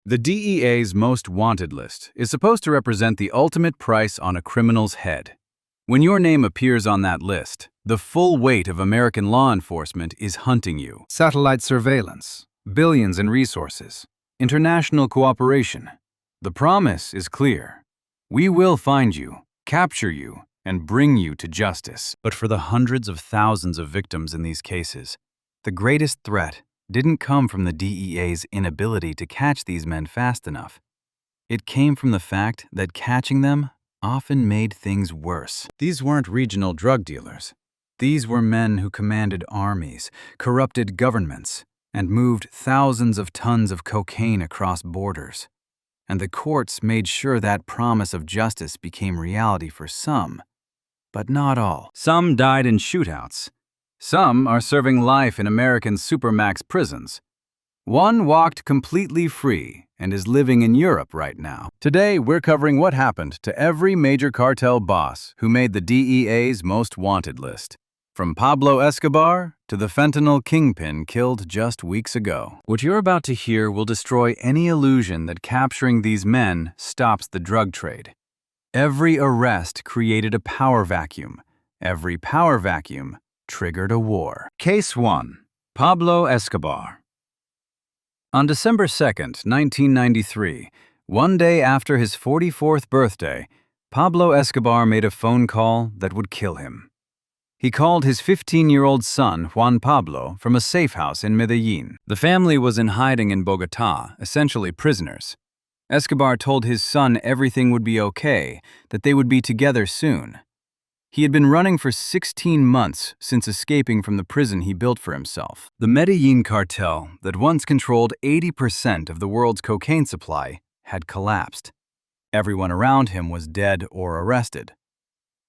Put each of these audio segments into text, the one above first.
The DEA's most wanted list is supposed to represent the ultimate price on a criminal's head. When your name appears on that list, the full weight of American law enforcement is hunting you. Satellite surveillance, billions in resources, international cooperation. The promise is clear. We will find you, capture you, and bring you to justice. But for the hundreds of thousands of victims in these cases, the greatest threat didn't come from the DEA's inability to catch these men fast enough. It came from the fact that catching them often made things worse. These weren't regional drug dealers. These were men who commanded armies, corrupted governments, and moved thousands of tons of cocaine across borders. And the courts made sure that promise of justice became reality for some, but not all. Some died in shootouts. Some are serving life in American supermax prisons. One walked completely free and is living in Europe right now. Today, we're covering what happened to every major cartel boss who made the DEA's most wanted list, from Pablo Escobar to the fentanyl kingpin killed just weeks ago. What you're about to hear will destroy any illusion that capturing these men stops the drug trade. Every arrest created a power vacuum. Every power vacuum triggered a war. Case 1. Pablo Escobar. On December 2nd, 1993, one day after his 44th birthday, Pablo Escobar made a phone call that would kill him. He called his 15-year-old son, Juan Pablo, from a safe house in Medellin. The family was in hiding in Bogotá, essentially prisoners. Escobar told his son everything would be okay, that they would be together soon. He had been running for 16 months since escaping from the prison he built for himself. The Medellin cartel, that once controlled 80% of the world's cocaine supply, had collapsed. Everyone around him was dead or arrested.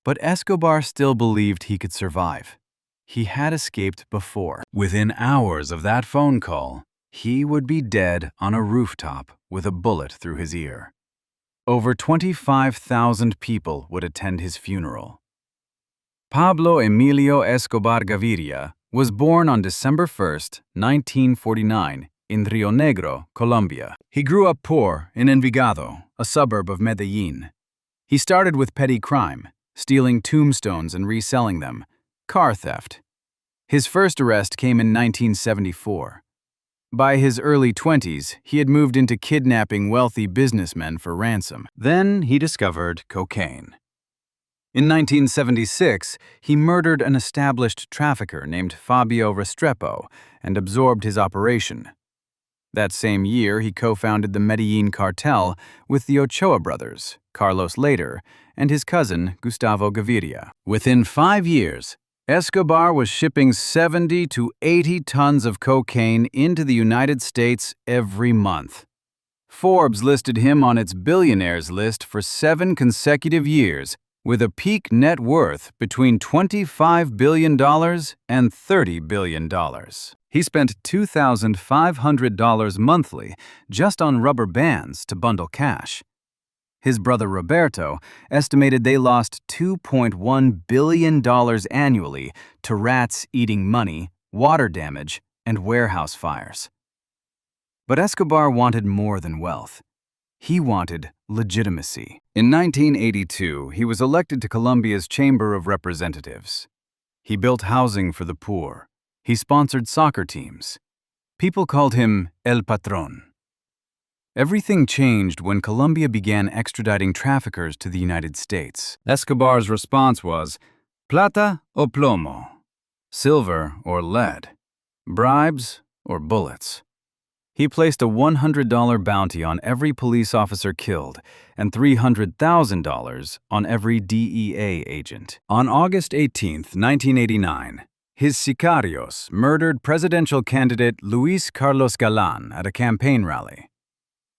But Escobar still believed he could survive. He had escaped before. Within hours of that phone call, he would be dead on a rooftop with a bullet through his ear. Over 25,000 people would attend his funeral. Pablo Emilio Escobar Gaviria was born on December 1, 1949, in Rio Negro, Colombia. He grew up poor in Envigado, a suburb of Medellin. He started with petty crime, stealing tombstones and reselling them, car theft. His first arrest came in 1974. By his early 20s, he had moved into kidnapping wealthy businessmen for ransom. Then he discovered cocaine. In 1976, he murdered an established trafficker named Fabio Restrepo and absorbed his operation. That same year, he co-founded the Medellin Cartel with the Ochoa brothers, Carlos Later, and his cousin, Gustavo Gaviria. Within 5 years, Escobar was shipping 70 to 80 tons of cocaine into the United States every month. Forbes listed him on its billionaires list for 7 consecutive years, with a peak net worth between $25 billion and $30 billion. He spent $2,500 monthly just on rubber bands to bundle cash. His brother Roberto estimated they lost $2.1 billion annually to rats eating money, water damage, and warehouse fires. But Escobar wanted more than wealth. He wanted legitimacy. In 1982, he was elected to Colombia's Chamber of Representatives. He built housing for the poor. He sponsored soccer teams. People called him El Patrón. Everything changed when Colombia began extraditing traffickers to the United States. Escobar's response was, plata o plomo, silver or lead, bribes or bullets. He placed a $100 bounty on every police officer killed and $300,000 on every DEA agent. On August 18, 1989, his sicarios murdered presidential candidate Luis Carlos Galán at a campaign rally.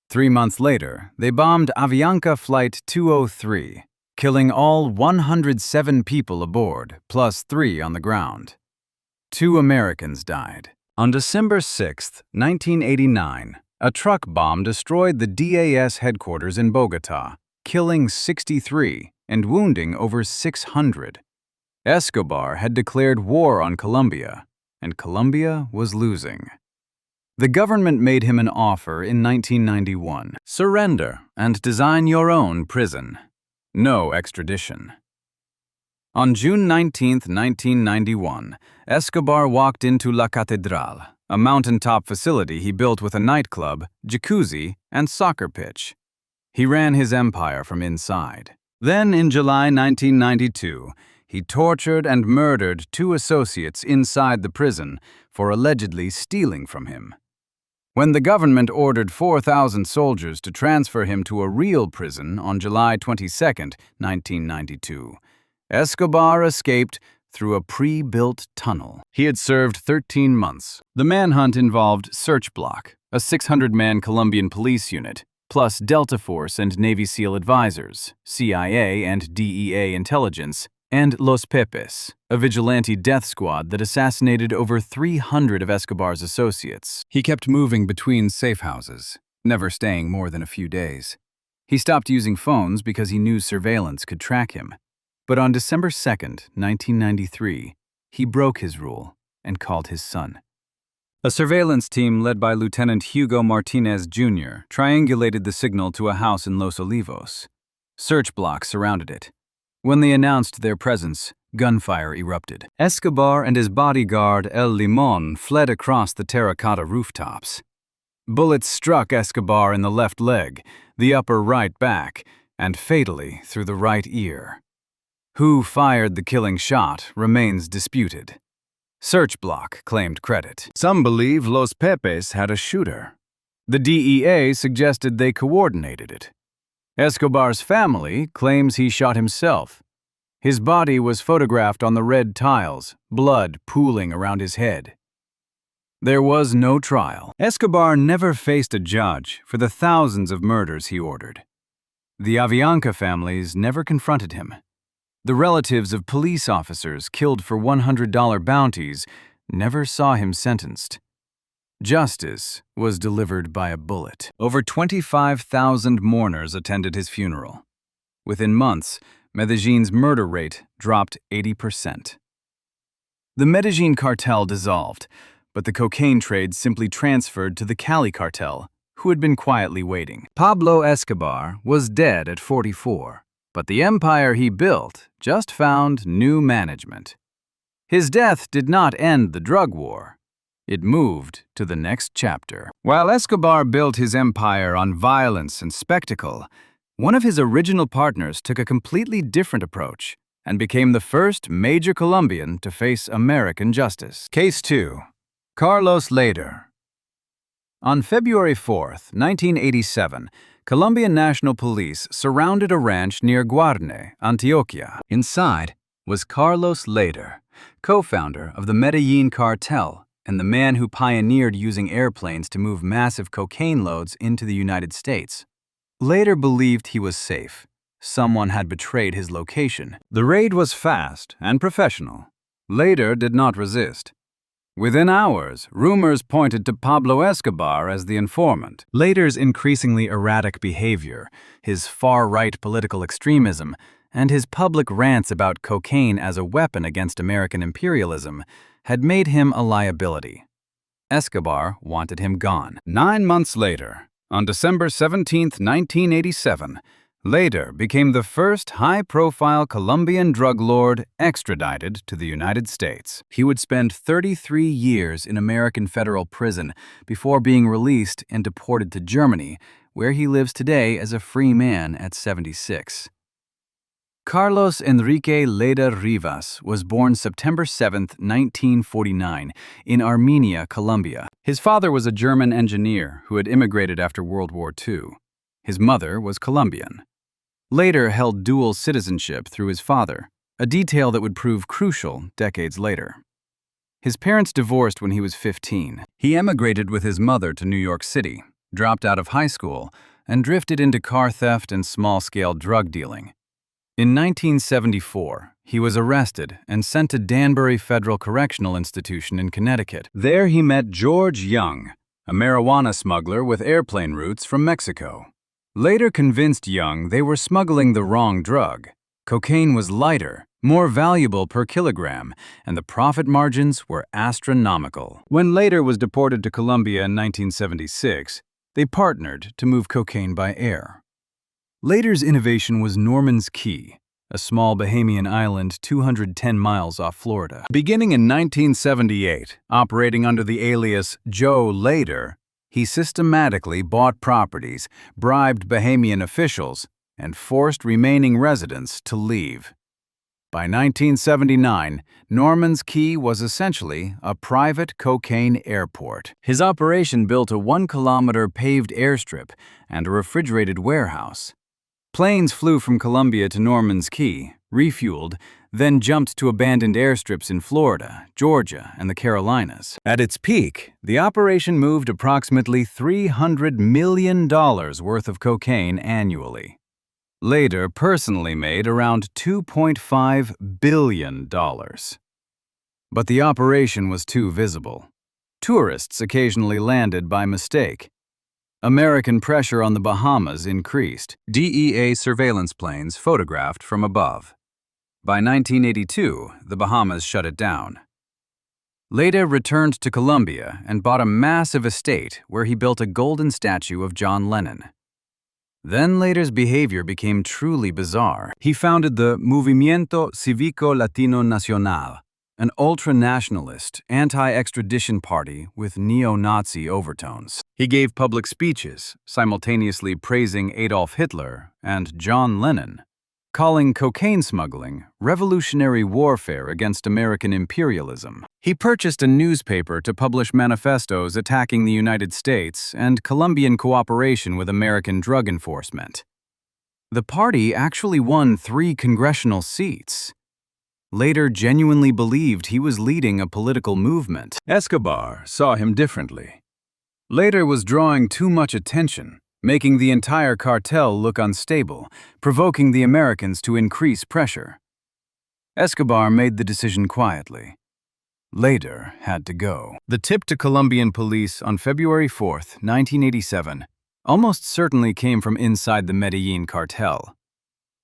3 months later, they bombed Avianca Flight 203, killing all 107 people aboard, plus 3 on the ground. 2 Americans died. On December 6, 1989, a truck bomb destroyed the DAS headquarters in Bogotá, killing 63 and wounding over 600. Escobar had declared war on Colombia, and Colombia was losing. The government made him an offer in 1991. Surrender and design your own prison. No extradition. On June 19, 1991, Escobar walked into La Catedral, a mountaintop facility he built with a nightclub, jacuzzi, and soccer pitch. He ran his empire from inside. Then, in July 1992, he tortured and murdered 2 associates inside the prison for allegedly stealing from him. When the government ordered 4,000 soldiers to transfer him to a real prison on July 22, 1992, Escobar escaped through a pre-built tunnel. He had served 13 months. The manhunt involved Search Block, a 600-man Colombian police unit, plus Delta Force and Navy SEAL advisors, CIA and DEA intelligence, and Los Pepes, a vigilante death squad that assassinated over 300 of Escobar's associates. He kept moving between safe houses, never staying more than a few days. He stopped using phones because he knew surveillance could track him. But on December 2, 1993, he broke his rule and called his son. A surveillance team led by Lieutenant Hugo Martinez Jr. triangulated the signal to a house in Los Olivos. Search blocks surrounded it. When they announced their presence, gunfire erupted. Escobar and his bodyguard El Limon fled across the terracotta rooftops. Bullets struck Escobar in the left leg, the upper right back, and fatally through the right ear. Who fired the killing shot remains disputed. Search Block claimed credit. Some believe Los Pepes had a shooter. The DEA suggested they coordinated it. Escobar's family claims he shot himself. His body was photographed on the red tiles, blood pooling around his head. There was no trial. Escobar never faced a judge for the thousands of murders he ordered. The Avianca families never confronted him. The relatives of police officers killed for $100 bounties never saw him sentenced. Justice was delivered by a bullet. Over 25,000 mourners attended his funeral. Within months, Medellin's murder rate dropped 80%. The Medellin cartel dissolved, but the cocaine trade simply transferred to the Cali cartel, who had been quietly waiting. Pablo Escobar was dead at 44. But the empire he built just found new management. His death did not end the drug war. It moved to the next chapter. While Escobar built his empire on violence and spectacle, one of his original partners took a completely different approach and became the first major Colombian to face American justice. Case 2. Carlos Leder. On February 4, 1987, Colombian National Police surrounded a ranch near Guarne, Antioquia. Inside was Carlos Leder, co-founder of the Medellin Cartel and the man who pioneered using airplanes to move massive cocaine loads into the United States. Leder believed he was safe. Someone had betrayed his location. The raid was fast and professional. Leder did not resist. Within hours, rumors pointed to Pablo Escobar as the informant. Leder's increasingly erratic behavior, his far-right political extremism, and his public rants about cocaine as a weapon against American imperialism had made him a liability. Escobar wanted him gone. 9 months later, on December 17, 1987, Leder became the first high-profile Colombian drug lord extradited to the United States. He would spend 33 years in American federal prison before being released and deported to Germany, where he lives today as a free man at 76. Carlos Enrique Leder Rivas was born September 7, 1949, in Armenia, Colombia. His father was a German engineer who had immigrated after World War II. His mother was Colombian. Leder held dual citizenship through his father, a detail that would prove crucial decades later. His parents divorced when he was 15. He emigrated with his mother to New York City, dropped out of high school, and drifted into car theft and small-scale drug dealing. In 1974, he was arrested and sent to Danbury Federal Correctional Institution in Connecticut. There he met George Young, a marijuana smuggler with airplane routes from Mexico. Later convinced Young they were smuggling the wrong drug. Cocaine was lighter, more valuable per kilogram, and the profit margins were astronomical. When Later was deported to Colombia in 1976, they partnered to move cocaine by air. Later's innovation was Norman's Key, a small Bahamian island 210 miles off Florida. Beginning in 1978, operating under the alias Joe Later, he systematically bought properties, bribed Bahamian officials, and forced remaining residents to leave. By 1979, Norman's Key was essentially a private cocaine airport. His operation built a 1-kilometer paved airstrip and a refrigerated warehouse. Planes flew from Colombia to Norman's Key, refueled, then jumped to abandoned airstrips in Florida, Georgia, and the Carolinas. At its peak, the operation moved approximately $300 million worth of cocaine annually. Later personally made around $2.5 billion. But the operation was too visible. Tourists occasionally landed by mistake. American pressure on the Bahamas increased. DEA surveillance planes photographed from above. By 1982, the Bahamas shut it down. Later returned to Colombia and bought a massive estate where he built a golden statue of John Lennon. Then Later's behavior became truly bizarre. He founded the Movimiento Cívico Latino Nacional, an ultra-nationalist, anti-extradition party with neo-Nazi overtones. He gave public speeches, simultaneously praising Adolf Hitler and John Lennon, calling cocaine smuggling revolutionary warfare against American imperialism. He purchased a newspaper to publish manifestos attacking the United States and Colombian cooperation with American drug enforcement. The party actually won 3 congressional seats. Later genuinely believed he was leading a political movement. Escobar saw him differently. Later was drawing too much attention, making the entire cartel look unstable, provoking the Americans to increase pressure. Escobar made the decision quietly. Later had to go. The tip to Colombian police on February 4, 1987, almost certainly came from inside the Medellin cartel.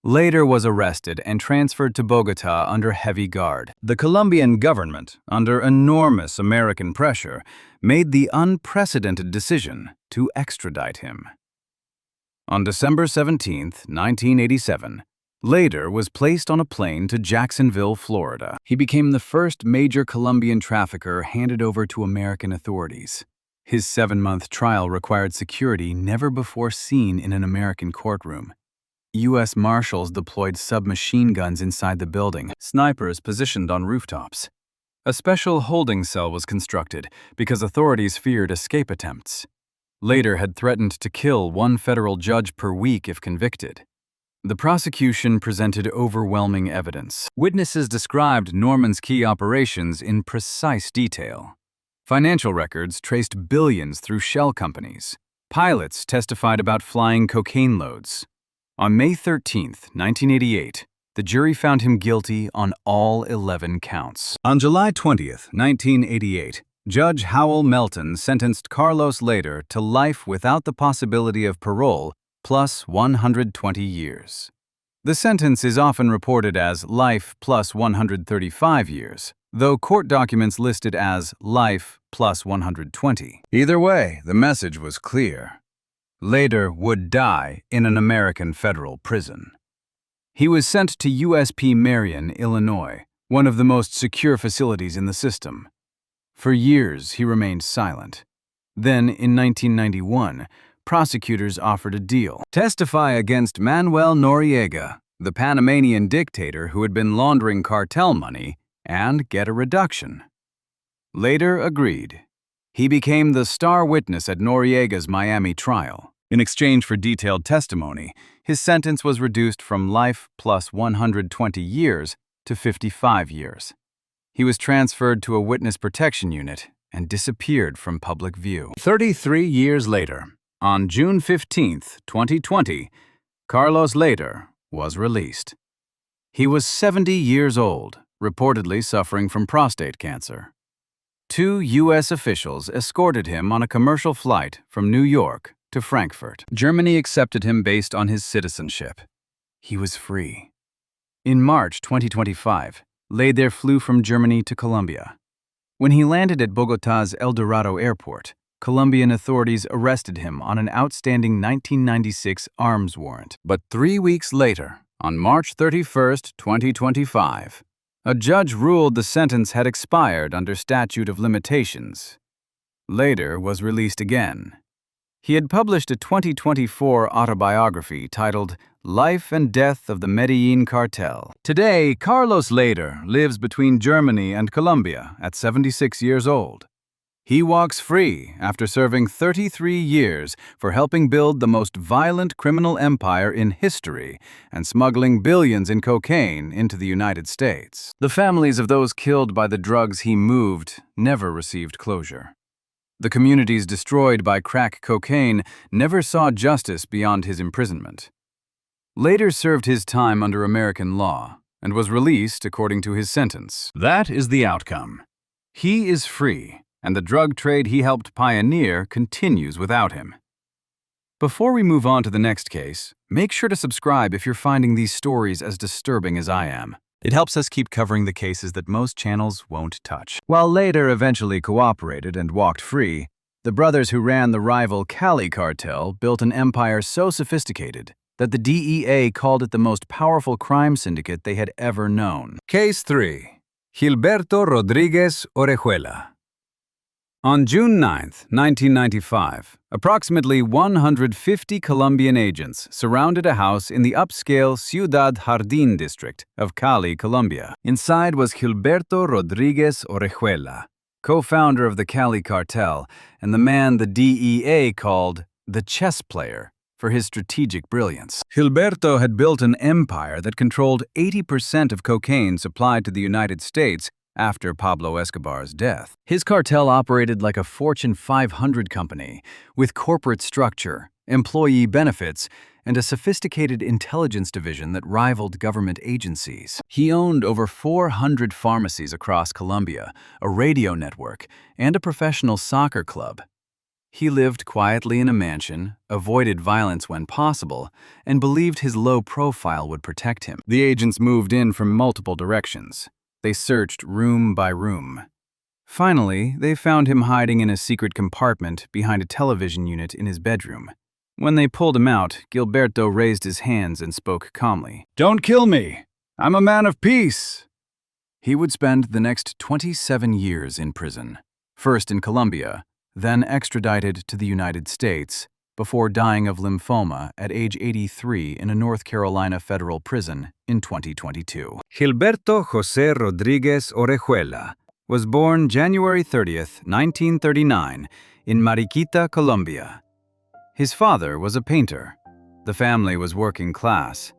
Later was arrested and transferred to Bogotá under heavy guard. The Colombian government, under enormous American pressure, made the unprecedented decision to extradite him. On December 17, 1987, Later was placed on a plane to Jacksonville, Florida. He became the first major Colombian trafficker handed over to American authorities. His 7-month trial required security never before seen in an American courtroom. U.S. Marshals deployed submachine guns inside the building, snipers positioned on rooftops. A special holding cell was constructed because authorities feared escape attempts. Later had threatened to kill 1 federal judge per week if convicted. The prosecution presented overwhelming evidence. Witnesses described Norman's Key operations in precise detail. Financial records traced billions through shell companies. Pilots testified about flying cocaine loads. On May 13, 1988, the jury found him guilty on all 11 counts. On July 20, 1988, Judge Howell Melton sentenced Carlos Later to life without the possibility of parole, plus 120 years. The sentence is often reported as life plus 135 years, though court documents listed as life plus 120. Either way, the message was clear. Later would die in an American federal prison. He was sent to USP Marion, Illinois, one of the most secure facilities in the system. For years, he remained silent. Then, in 1991, prosecutors offered a deal. Testify against Manuel Noriega, the Panamanian dictator who had been laundering cartel money, and get a reduction. Later agreed. He became the star witness at Noriega's Miami trial. In exchange for detailed testimony, his sentence was reduced from life plus 120 years to 55 years. He was transferred to a witness protection unit and disappeared from public view. 33 years later, on June 15, 2020, Carlos Later was released. He was 70 years old, reportedly suffering from prostate cancer. 2 U.S. officials escorted him on a commercial flight from New York to Frankfurt. Germany accepted him based on his citizenship. He was free. In March 2025, Leder flew from Germany to Colombia. When he landed at Bogotá's El Dorado airport, Colombian authorities arrested him on an outstanding 1996 arms warrant. But 3 weeks later, on March 31, 2025, a judge ruled the sentence had expired under statute of limitations. Leder was released again. He had published a 2024 autobiography titled Life and Death of the Medellin Cartel. Today, Carlos Leder lives between Germany and Colombia at 76 years old. He walks free after serving 33 years for helping build the most violent criminal empire in history and smuggling billions in cocaine into the United States. The families of those killed by the drugs he moved never received closure. The communities destroyed by crack cocaine never saw justice beyond his imprisonment. Leder served his time under American law and was released according to his sentence. That is the outcome. He is free, and the drug trade he helped pioneer continues without him. Before we move on to the next case, make sure to subscribe if you're finding these stories as disturbing as I am. It helps us keep covering the cases that most channels won't touch. While Leder eventually cooperated and walked free, the brothers who ran the rival Cali Cartel built an empire so sophisticated that the DEA called it the most powerful crime syndicate they had ever known. Case 3. Gilberto Rodríguez Orejuela. On June 9, 1995, approximately 150 Colombian agents surrounded a house in the upscale Ciudad Jardín district of Cali, Colombia. Inside was Gilberto Rodríguez Orejuela, co-founder of the Cali Cartel and the man the DEA called the chess player for his strategic brilliance. Gilberto had built an empire that controlled 80% of cocaine supplied to the United States after Pablo Escobar's death. His cartel operated like a Fortune 500 company, with corporate structure, employee benefits, and a sophisticated intelligence division that rivaled government agencies. He owned over 400 pharmacies across Colombia, a radio network, and a professional soccer club. He lived quietly in a mansion, avoided violence when possible, and believed his low profile would protect him. The agents moved in from multiple directions. They searched room by room. Finally, they found him hiding in a secret compartment behind a television unit in his bedroom. When they pulled him out, Gilberto raised his hands and spoke calmly. "Don't kill me! I'm a man of peace!" He would spend the next 27 years in prison, first in Colombia, then extradited to the United States, before dying of lymphoma at age 83 in a North Carolina federal prison in 2022. Gilberto José Rodríguez Orejuela was born January 30, 1939, in Mariquita, Colombia. His father was a painter. The family was working class.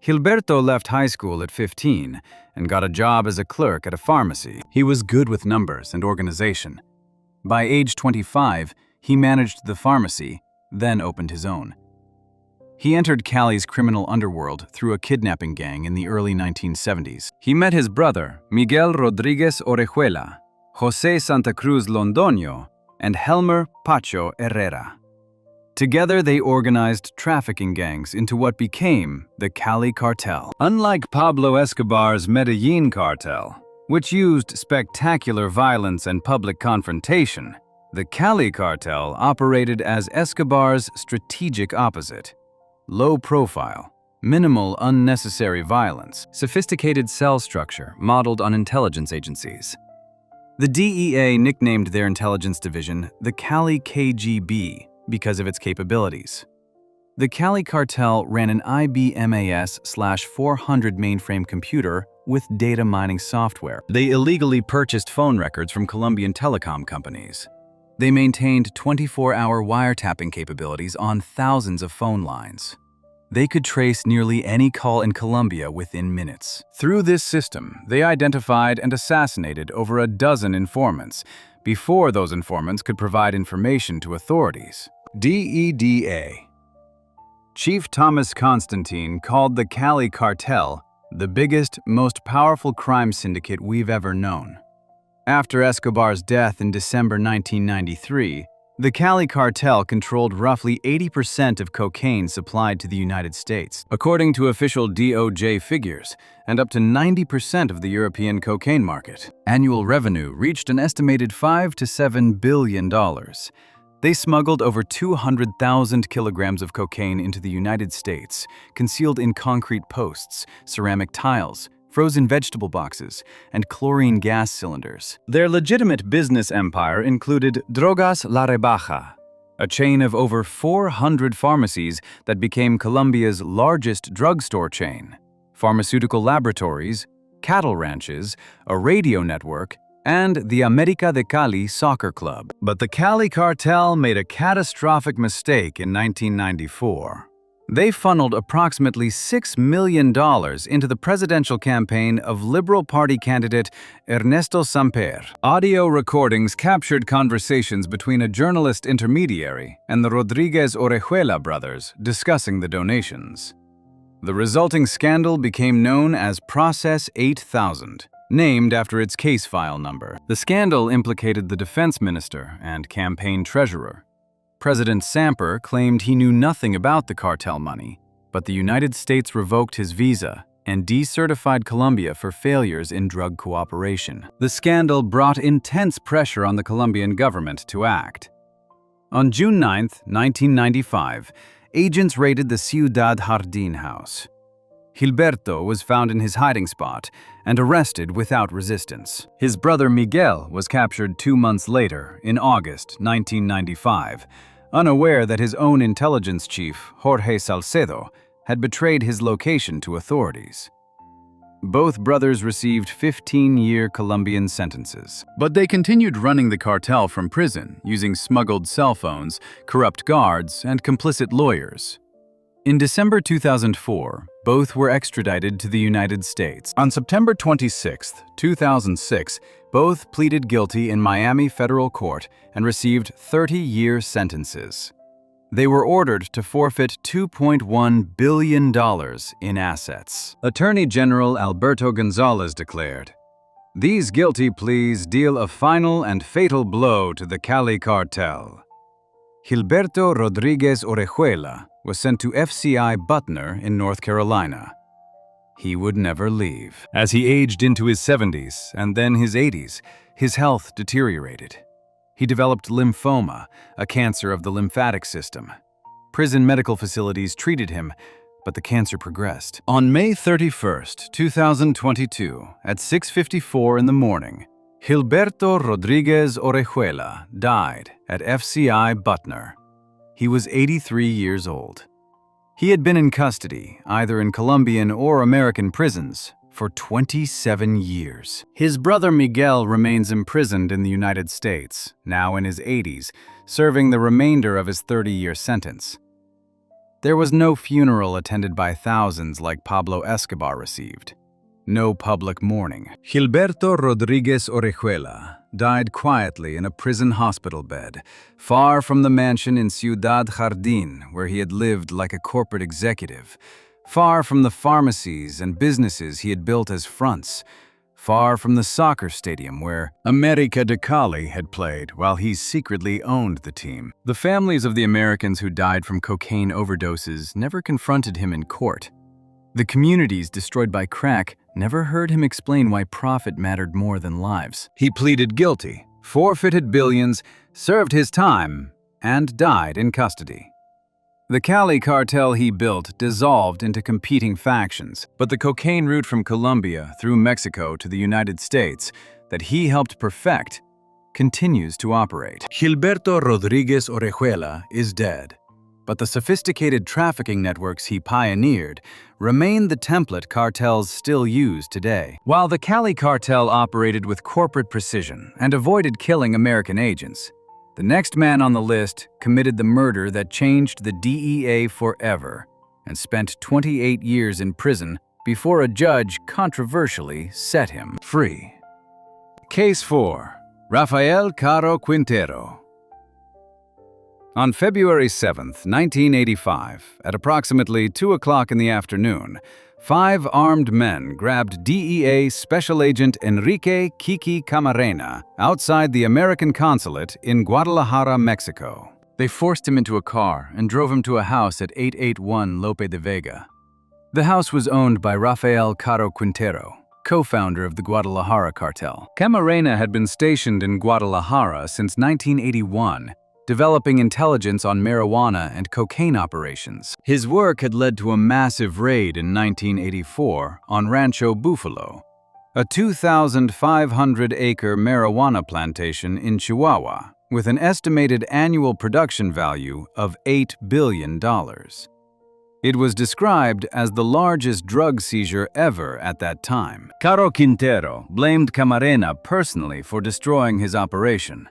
Gilberto left high school at 15 and got a job as a clerk at a pharmacy. He was good with numbers and organization. By age 25, he managed the pharmacy, then opened his own. He entered Cali's criminal underworld through a kidnapping gang in the early 1970s. He met his brother, Miguel Rodríguez Orejuela, José Santa Cruz Londoño, and Helmer Pacho Herrera. Together, they organized trafficking gangs into what became the Cali Cartel. Unlike Pablo Escobar's Medellin Cartel, which used spectacular violence and public confrontation, the Cali Cartel operated as Escobar's strategic opposite. Low profile, minimal unnecessary violence, sophisticated cell structure modeled on intelligence agencies. The DEA nicknamed their intelligence division the Cali KGB because of its capabilities. The Cali Cartel ran an IBM AS/400 mainframe computer with data mining software. They illegally purchased phone records from Colombian telecom companies. They maintained 24-hour wiretapping capabilities on thousands of phone lines. They could trace nearly any call in Colombia within minutes. Through this system, they identified and assassinated over a dozen informants before those informants could provide information to authorities. DEA. Chief Thomas Constantine called the Cali Cartel the biggest, most powerful crime syndicate we've ever known. After Escobar's death in December 1993, The Cali Cartel controlled roughly 80% of cocaine supplied to the United States, according to official DOJ figures, and up to 90% of the European cocaine market. Annual revenue reached an estimated $5 to $7 billion. They smuggled over 200,000 kilograms of cocaine into the United States, concealed in concrete posts, ceramic tiles, frozen vegetable boxes, and chlorine gas cylinders. Their legitimate business empire included Drogas La Rebaja, a chain of over 400 pharmacies that became Colombia's largest drugstore chain, pharmaceutical laboratories, cattle ranches, a radio network, and the América de Cali soccer club. But the Cali Cartel made a catastrophic mistake in 1994. They funneled approximately $6 million into the presidential campaign of Liberal Party candidate Ernesto Samper. Audio recordings captured conversations between a journalist intermediary and the Rodriguez Orejuela brothers discussing the donations. The resulting scandal became known as Process 8000, named after its case file number. The scandal implicated the defense minister and campaign treasurer. President Samper claimed he knew nothing about the cartel money, but the United States revoked his visa and decertified Colombia for failures in drug cooperation. The scandal brought intense pressure on the Colombian government to act. On June 9, 1995, agents raided the Ciudad Jardín house. Gilberto was found in his hiding spot and arrested without resistance. His brother Miguel was captured 2 months later, in August 1995, unaware that his own intelligence chief, Jorge Salcedo, had betrayed his location to authorities. Both brothers received 15-year Colombian sentences. But they continued running the cartel from prison, using smuggled cell phones, corrupt guards, and complicit lawyers. In December 2004, both were extradited to the United States. On September 26, 2006, both pleaded guilty in Miami federal court and received 30-year sentences. They were ordered to forfeit $2.1 billion in assets. Attorney General Alberto Gonzalez declared, "These guilty pleas deal a final and fatal blow to the Cali Cartel." Gilberto Rodriguez Orejuela was sent to FCI Butner in North Carolina. He would never leave. As he aged into his 70s and then his 80s, his health deteriorated. He developed lymphoma, a cancer of the lymphatic system. Prison medical facilities treated him, but the cancer progressed. On May 31, 2022, at 6:54 in the morning, Gilberto Rodriguez Orejuela died at FCI Butner. He was 83 years old. He had been in custody, either in Colombian or American prisons, for 27 years. His brother Miguel remains imprisoned in the United States, now in his 80s, serving the remainder of his 30-year sentence. There was no funeral attended by thousands like Pablo Escobar received. No public mourning. Gilberto Rodriguez Orejuela died quietly in a prison hospital bed, far from the mansion in Ciudad Jardín where he had lived like a corporate executive, far from the pharmacies and businesses he had built as fronts, far from the soccer stadium where América de Cali had played while he secretly owned the team. The families of the Americans who died from cocaine overdoses never confronted him in court. The communities destroyed by crack never heard him explain why profit mattered more than lives. He pleaded guilty, forfeited billions, served his time, and died in custody. The Cali Cartel he built dissolved into competing factions, but the cocaine route from Colombia through Mexico to the United States that he helped perfect continues to operate. Gilberto Rodriguez Orejuela is dead, but the sophisticated trafficking networks he pioneered remain the template cartels still use today. While the Cali Cartel operated with corporate precision and avoided killing American agents, the next man on the list committed the murder that changed the DEA forever and spent 28 years in prison before a judge controversially set him free. Case 4. Rafael Caro Quintero. On February 7, 1985, at approximately 2 o'clock in the afternoon, 5 armed men grabbed DEA Special Agent Enrique "Kiki" Camarena outside the American consulate in Guadalajara, Mexico. They forced him into a car and drove him to a house at 881 Lope de Vega. The house was owned by Rafael Caro Quintero, co-founder of the Guadalajara Cartel. Camarena had been stationed in Guadalajara since 1981, developing intelligence on marijuana and cocaine operations. His work had led to a massive raid in 1984 on Rancho Buffalo, a 2,500-acre marijuana plantation in Chihuahua, with an estimated annual production value of $8 billion. It was described as the largest drug seizure ever at that time. Caro Quintero blamed Camarena personally for destroying his operation.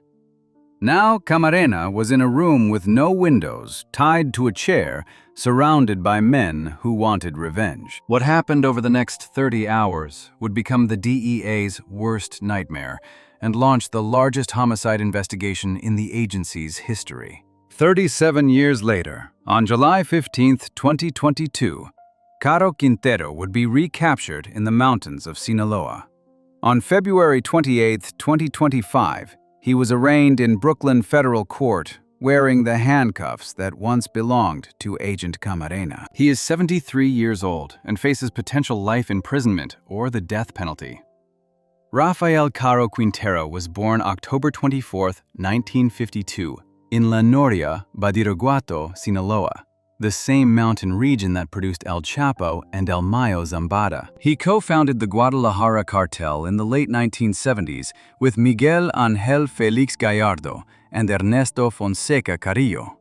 Now Camarena was in a room with no windows, tied to a chair, surrounded by men who wanted revenge. What happened over the next 30 hours would become the DEA's worst nightmare and launch the largest homicide investigation in the agency's history. 37 years later, on July 15, 2022, Caro Quintero would be recaptured in the mountains of Sinaloa. On February 28, 2025, he was arraigned in Brooklyn Federal Court, wearing the handcuffs that once belonged to Agent Camarena. He is 73 years old and faces potential life imprisonment or the death penalty. Rafael Caro Quintero was born October 24, 1952, in La Noria, Badiraguato, Sinaloa, the same mountain region that produced El Chapo and El Mayo Zambada. He co-founded the Guadalajara Cartel in the late 1970s with Miguel Ángel Félix Gallardo and Ernesto Fonseca Carrillo.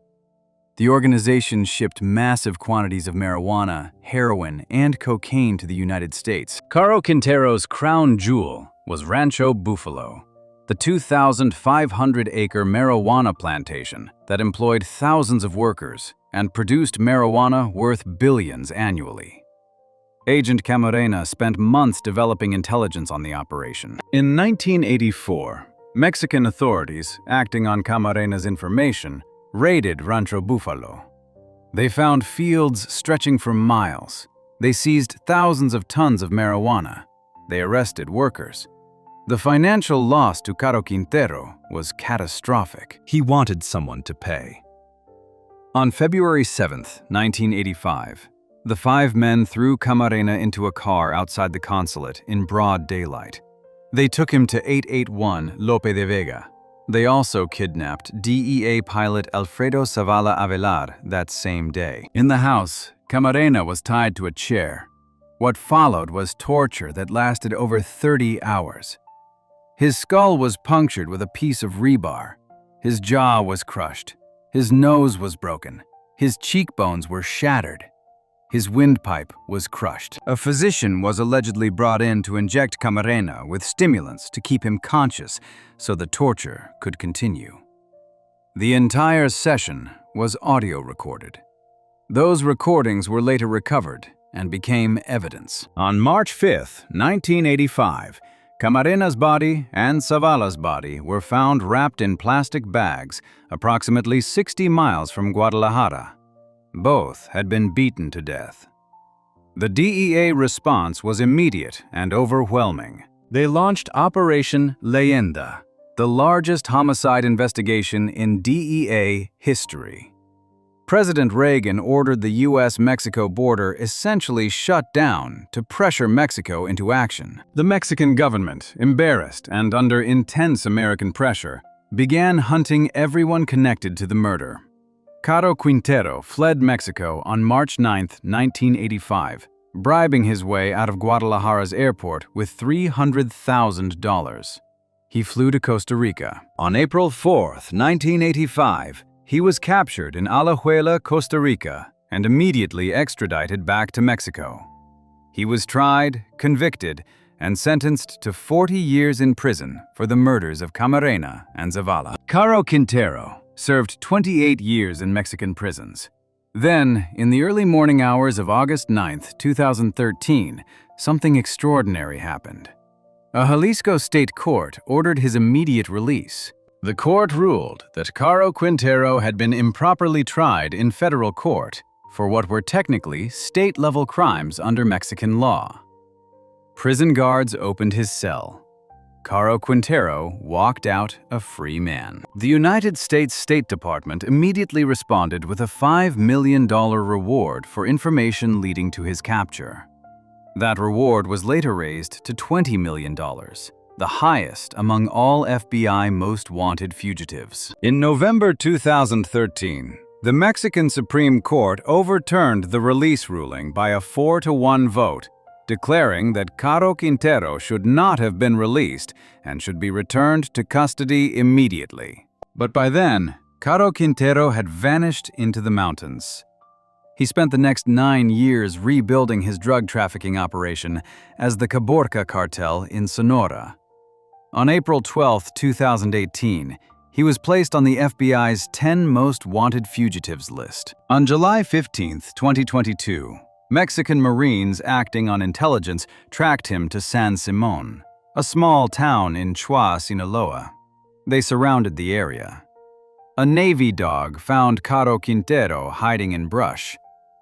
The organization shipped massive quantities of marijuana, heroin, and cocaine to the United States. Caro Quintero's crown jewel was Rancho Buffalo, the 2,500-acre marijuana plantation that employed thousands of workers and produced marijuana worth billions annually. Agent Camarena spent months developing intelligence on the operation. In 1984, Mexican authorities, acting on Camarena's information, raided Rancho Buffalo. They found fields stretching for miles. They seized thousands of tons of marijuana. They arrested workers. The financial loss to Caro Quintero was catastrophic. He wanted someone to pay. On February 7, 1985, the 5 men threw Camarena into a car outside the consulate in broad daylight. They took him to 881 Lope de Vega. They also kidnapped DEA pilot Alfredo Zavala Avelar that same day. In the house, Camarena was tied to a chair. What followed was torture that lasted over 30 hours. His skull was punctured with a piece of rebar. His jaw was crushed. His nose was broken. His cheekbones were shattered. His windpipe was crushed. A physician was allegedly brought in to inject Camarena with stimulants to keep him conscious so the torture could continue. The entire session was audio recorded. Those recordings were later recovered and became evidence. On March 5, 1985, Camarena's body and Zavala's body were found wrapped in plastic bags approximately 60 miles from Guadalajara. Both had been beaten to death. The DEA response was immediate and overwhelming. They launched Operation Leyenda, the largest homicide investigation in DEA history. President Reagan ordered the U.S.-Mexico border essentially shut down to pressure Mexico into action. The Mexican government, embarrassed and under intense American pressure, began hunting everyone connected to the murder. Caro Quintero fled Mexico on March 9, 1985, bribing his way out of Guadalajara's airport with $300,000. He flew to Costa Rica. On April 4, 1985, he was captured in Alajuela, Costa Rica, and immediately extradited back to Mexico. He was tried, convicted, and sentenced to 40 years in prison for the murders of Camarena and Zavala. Caro Quintero served 28 years in Mexican prisons. Then, in the early morning hours of August 9, 2013, something extraordinary happened. A Jalisco state court ordered his immediate release. The court ruled that Caro Quintero had been improperly tried in federal court for what were technically state-level crimes under Mexican law. Prison guards opened his cell. Caro Quintero walked out a free man. The United States State Department immediately responded with a $5 million reward for information leading to his capture. That reward was later raised to $20 million, the highest among all FBI most wanted fugitives. In November 2013, the Mexican Supreme Court overturned the release ruling by a 4-1 vote, declaring that Caro Quintero should not have been released and should be returned to custody immediately. But by then, Caro Quintero had vanished into the mountains. He spent the next 9 years rebuilding his drug trafficking operation as the Caborca Cartel in Sonora. On April 12, 2018, he was placed on the FBI's 10 most wanted fugitives list. On July 15, 2022, Mexican Marines acting on intelligence tracked him to San Simon, a small town in Chua, Sinaloa. They surrounded the area. A Navy dog found Caro Quintero hiding in brush.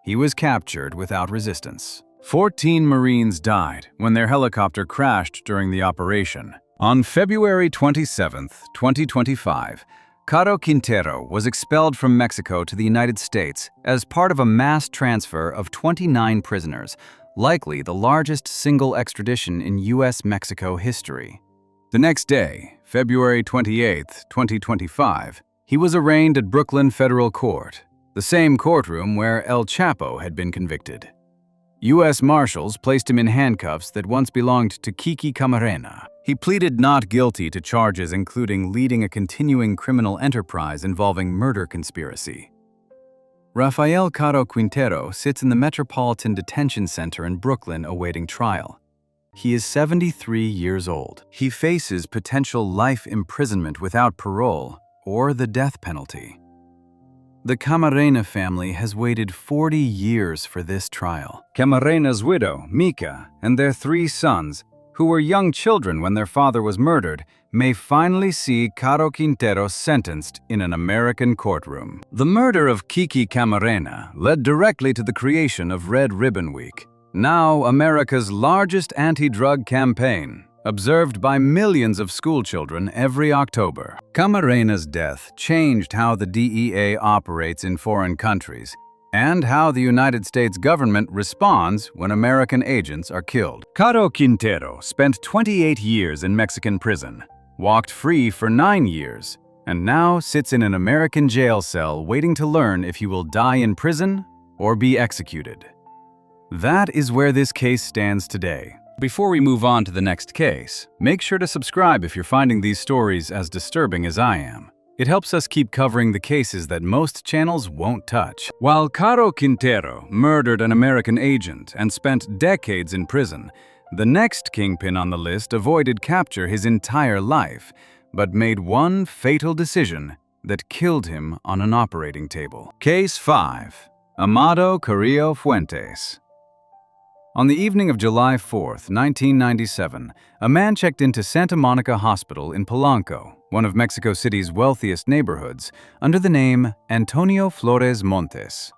He was captured without resistance. 14 Marines died when their helicopter crashed during the operation. On February 27, 2025, Caro Quintero was expelled from Mexico to the United States as part of a mass transfer of 29 prisoners, likely the largest single extradition in U.S.-Mexico history. The next day, February 28, 2025, he was arraigned at Brooklyn Federal Court, the same courtroom where El Chapo had been convicted. U.S. Marshals placed him in handcuffs that once belonged to Kiki Camarena. He pleaded not guilty to charges including leading a continuing criminal enterprise involving murder conspiracy. Rafael Caro Quintero sits in the Metropolitan Detention Center in Brooklyn awaiting trial. He is 73 years old. He faces potential life imprisonment without parole or the death penalty. The Camarena family has waited 40 years for this trial. Camarena's widow, Mica, and their 3 sons, who were young children when their father was murdered, may finally see Caro Quintero sentenced in an American courtroom. The murder of Kiki Camarena led directly to the creation of Red Ribbon Week, now America's largest anti-drug campaign, observed by millions of schoolchildren every October. Camarena's death changed how the DEA operates in foreign countries, and how the United States government responds when American agents are killed. Caro Quintero spent 28 years in Mexican prison, walked free for 9 years, and now sits in an American jail cell waiting to learn if he will die in prison or be executed. That is where this case stands today. Before we move on to the next case, make sure to subscribe if you're finding these stories as disturbing as I am. It helps us keep covering the cases that most channels won't touch. While Caro Quintero murdered an American agent and spent decades in prison, the next kingpin on the list avoided capture his entire life, but made one fatal decision that killed him on an operating table. Case 5. Amado Carrillo Fuentes. On the evening of July 4, 1997, a man checked into Santa Monica Hospital in Polanco, one of Mexico City's wealthiest neighborhoods, under the name Antonio Flores Montes.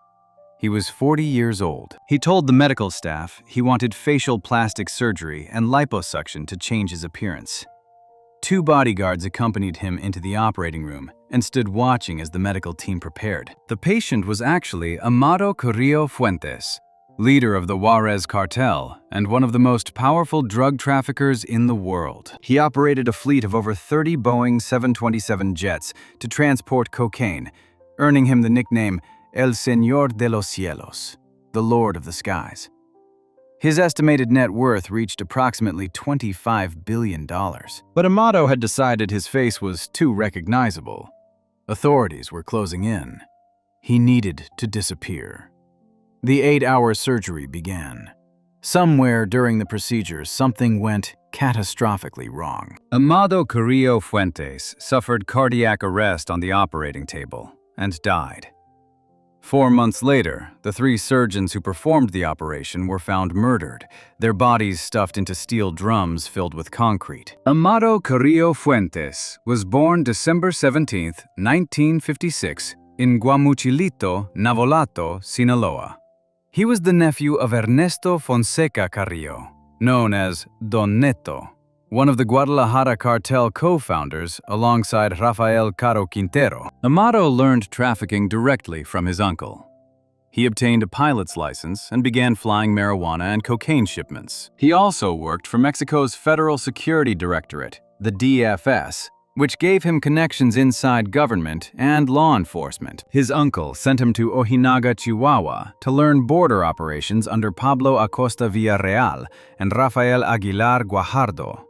He was 40 years old. He told the medical staff he wanted facial plastic surgery and liposuction to change his appearance. 2 bodyguards accompanied him into the operating room and stood watching as the medical team prepared. The patient was actually Amado Carrillo Fuentes, leader of the Juarez Cartel and one of the most powerful drug traffickers in the world. He operated a fleet of over 30 Boeing 727 jets to transport cocaine, earning him the nickname El Señor de los Cielos, the Lord of the Skies. His estimated net worth reached approximately $25 billion. But Amado had decided his face was too recognizable. Authorities were closing in. He needed to disappear. The 8-hour surgery began. Somewhere during the procedure, something went catastrophically wrong. Amado Carrillo Fuentes suffered cardiac arrest on the operating table and died. 4 months later, the 3 surgeons who performed the operation were found murdered, their bodies stuffed into steel drums filled with concrete. Amado Carrillo Fuentes was born December 17, 1956, in Guamuchilito, Navolato, Sinaloa. He was the nephew of Ernesto Fonseca Carrillo, known as Don Neto, one of the Guadalajara cartel co-founders alongside Rafael Caro Quintero. Amado learned trafficking directly from his uncle. He obtained a pilot's license and began flying marijuana and cocaine shipments. He also worked for Mexico's Federal Security Directorate, the DFS, which gave him connections inside government and law enforcement. His uncle sent him to Ojinaga, Chihuahua, to learn border operations under Pablo Acosta Villarreal and Rafael Aguilar Guajardo.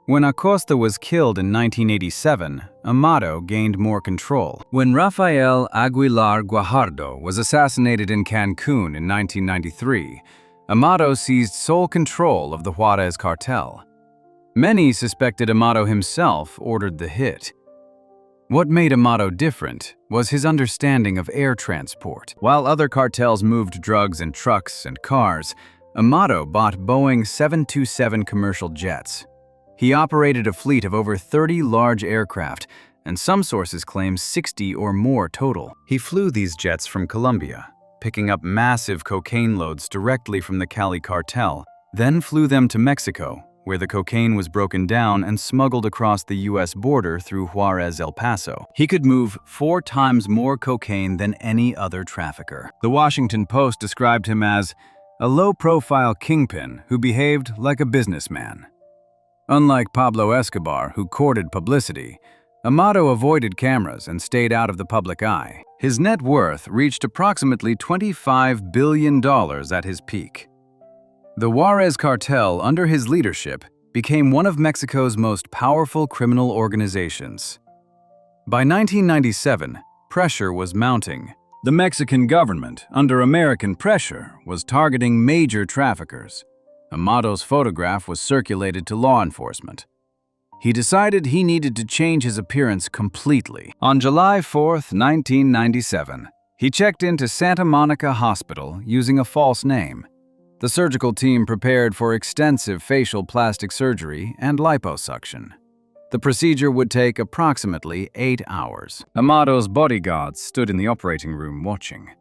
When Acosta was killed in 1987, Amado gained more control. When Rafael Aguilar Guajardo was assassinated in Cancun in 1993, Amado seized sole control of the Juarez cartel. Many suspected Amado himself ordered the hit. What made Amado different was his understanding of air transport. While other cartels moved drugs in trucks and cars, Amado bought Boeing 727 commercial jets. He operated a fleet of over 30 large aircraft, and some sources claim 60 or more total. He flew these jets from Colombia, picking up massive cocaine loads directly from the Cali cartel, then flew them to Mexico, where the cocaine was broken down and smuggled across the U.S. border through Juarez, El Paso. He could move 4 times more cocaine than any other trafficker. The Washington Post described him as a low-profile kingpin who behaved like a businessman. Unlike Pablo Escobar, who courted publicity, Amado avoided cameras and stayed out of the public eye. His net worth reached approximately $25 billion at his peak. The Juarez cartel, under his leadership, became one of Mexico's most powerful criminal organizations. By 1997, pressure was mounting. The Mexican government, under American pressure, was targeting major traffickers. Amado's photograph was circulated to law enforcement. He decided he needed to change his appearance completely. On July 4, 1997, he checked into Santa Monica Hospital using a false name. The surgical team prepared for extensive facial plastic surgery and liposuction. The procedure would take approximately 8 hours. Amado's bodyguards stood in the operating room watching.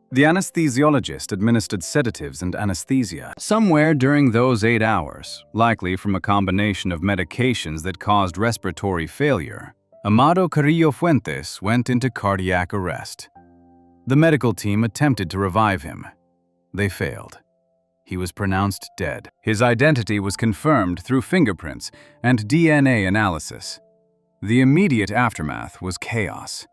The anesthesiologist administered sedatives and anesthesia. Somewhere during those 8 hours, likely from a combination of medications that caused respiratory failure, Amado Carrillo Fuentes went into cardiac arrest. The medical team attempted to revive him. They failed. He was pronounced dead. His identity was confirmed through fingerprints and DNA analysis. The immediate aftermath was chaos.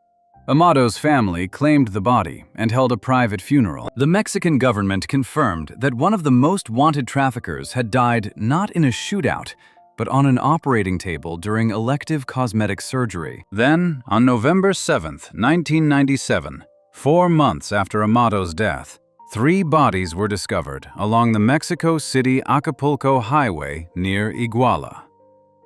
Amado's family claimed the body and held a private funeral. The Mexican government confirmed that one of the most wanted traffickers had died not in a shootout, but on an operating table during elective cosmetic surgery. Then, on November 7, 1997, 4 months after Amado's death, 3 bodies were discovered along the Mexico City-Acapulco highway near Iguala.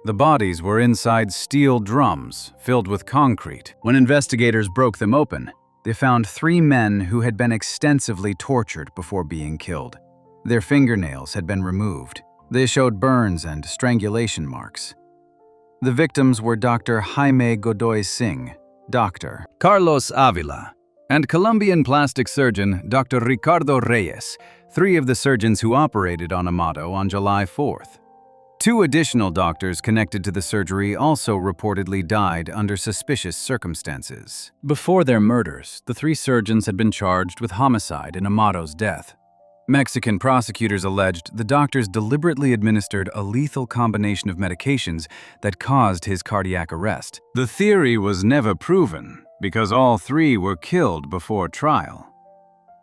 The bodies were inside steel drums filled with concrete. When investigators broke them open, they found 3 men who had been extensively tortured before being killed. Their fingernails had been removed. They showed burns and strangulation marks. The victims were Dr. Jaime Godoy Singh, Dr. Carlos Avila, and Colombian plastic surgeon Dr. Ricardo Reyes, 3 of the surgeons who operated on Amado on July 4th. 2 additional doctors connected to the surgery also reportedly died under suspicious circumstances. Before their murders, the 3 surgeons had been charged with homicide in Amado's death. Mexican prosecutors alleged the doctors deliberately administered a lethal combination of medications that caused his cardiac arrest. The theory was never proven because all 3 were killed before trial.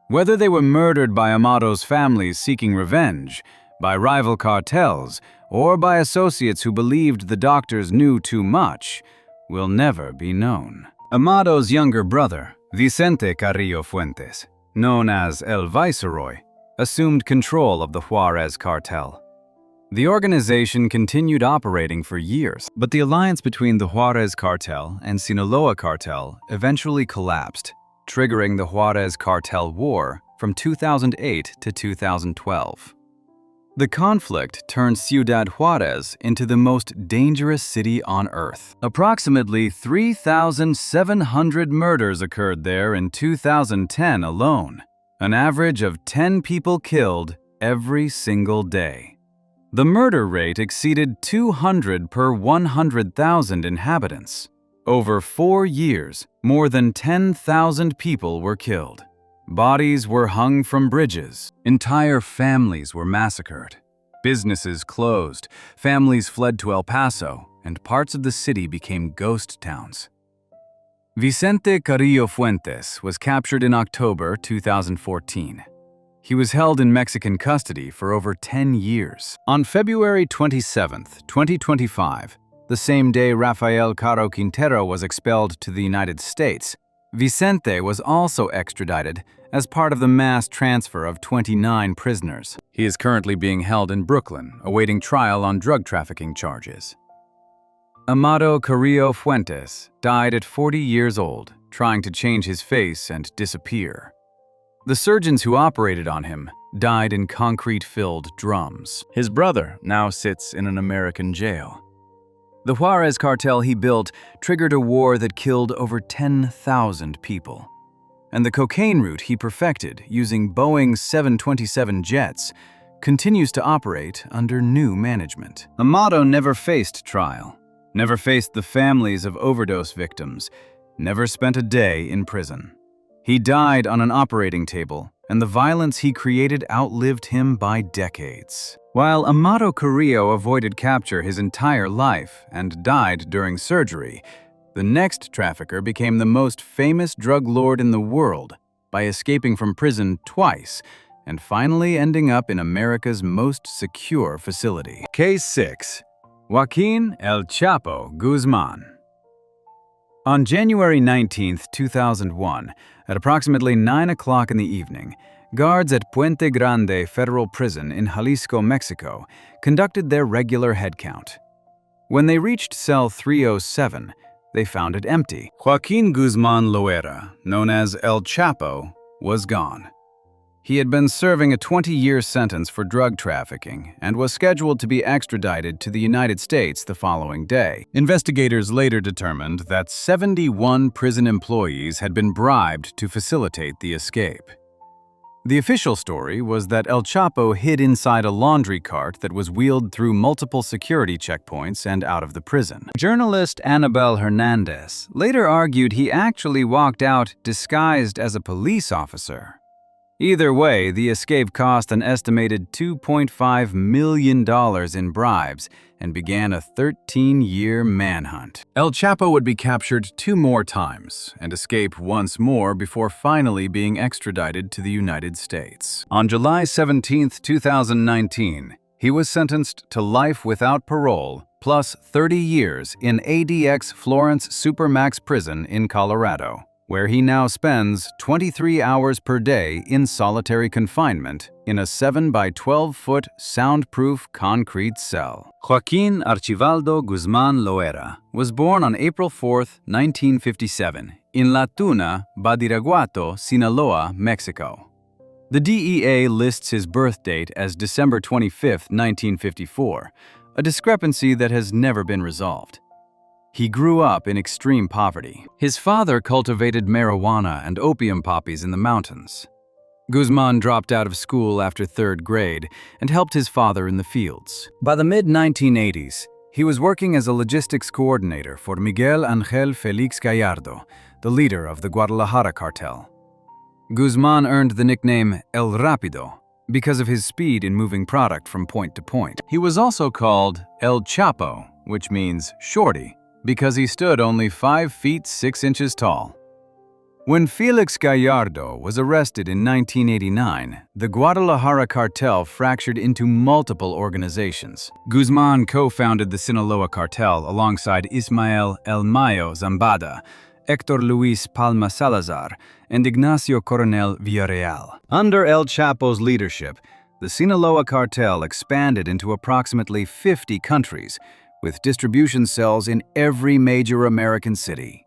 Whether they were murdered by Amado's families seeking revenge, by rival cartels, or by associates who believed the doctors knew too much, will never be known. Amado's younger brother, Vicente Carrillo Fuentes, known as El Viceroy, assumed control of the Juarez cartel. The organization continued operating for years, but the alliance between the Juarez cartel and Sinaloa cartel eventually collapsed, triggering the Juarez cartel war from 2008 to 2012. The conflict turned Ciudad Juarez into the most dangerous city on earth. Approximately 3,700 murders occurred there in 2010 alone, an average of 10 people killed every single day. The murder rate exceeded 200 per 100,000 inhabitants. Over 4 years, more than 10,000 people were killed. Bodies were hung from bridges. Entire families were massacred. Businesses closed. Families fled to El Paso, and parts of the city became ghost towns. Vicente Carrillo Fuentes was captured in October 2014. He was held in Mexican custody for over 10 years. On February 27, 2025, the same day Rafael Caro Quintero was expelled to the United States, Vicente was also extradited as part of the mass transfer of 29 prisoners. He is currently being held in Brooklyn, awaiting trial on drug trafficking charges. Amado Carrillo Fuentes died at 40 years old, trying to change his face and disappear. The surgeons who operated on him died in concrete-filled drums. His brother now sits in an American jail. The Juarez cartel he built triggered a war that killed over 10,000 people. And the cocaine route he perfected using Boeing 727 jets continues to operate under new management. Amado never faced trial, never faced the families of overdose victims, never spent a day in prison. He died on an operating table, and the violence he created outlived him by decades. While Amado Carrillo avoided capture his entire life and died during surgery, the next trafficker became the most famous drug lord in the world by escaping from prison twice and finally ending up in America's most secure facility. Case 6. Joaquin El Chapo Guzman. On January 19, 2001, at approximately 9 o'clock in the evening, guards at Puente Grande Federal Prison in Jalisco, Mexico, conducted their regular head count. When they reached cell 307, they found it empty. Joaquin Guzman Loera, known as El Chapo, was gone. He had been serving a 20-year sentence for drug trafficking and was scheduled to be extradited to the United States the following day. Investigators later determined that 71 prison employees had been bribed to facilitate the escape. The official story was that El Chapo hid inside a laundry cart that was wheeled through multiple security checkpoints and out of the prison. Journalist Anabel Hernandez later argued he actually walked out disguised as a police officer. Either way, the escape cost an estimated $2.5 million in bribes and began a 13-year manhunt. El Chapo would be captured 2 more times and escape once more before finally being extradited to the United States. On July 17, 2019, he was sentenced to life without parole plus 30 years in ADX Florence Supermax Prison in Colorado, where he now spends 23 hours per day in solitary confinement in a 7 by 12-foot soundproof concrete cell. Joaquin Archibaldo Guzman Loera was born on April 4, 1957, in La Tuna, Badiraguato, Sinaloa, Mexico. The DEA lists his birth date as December 25, 1954, a discrepancy that has never been resolved. He grew up in extreme poverty. His father cultivated marijuana and opium poppies in the mountains. Guzman dropped out of school after 3rd grade and helped his father in the fields. By the mid-1980s, he was working as a logistics coordinator for Miguel Ángel Félix Gallardo, the leader of the Guadalajara cartel. Guzman earned the nickname El Rápido because of his speed in moving product from point to point. He was also called El Chapo, which means shorty, because he stood only 5 feet 6 inches tall. When Felix Gallardo was arrested in 1989, the Guadalajara cartel fractured into multiple organizations. Guzman co-founded the Sinaloa cartel alongside Ismael El Mayo Zambada, Héctor Luis Palma Salazar, and Ignacio Coronel Villarreal. Under El Chapo's leadership, the Sinaloa cartel expanded into approximately 50 countries, with distribution cells in every major American city: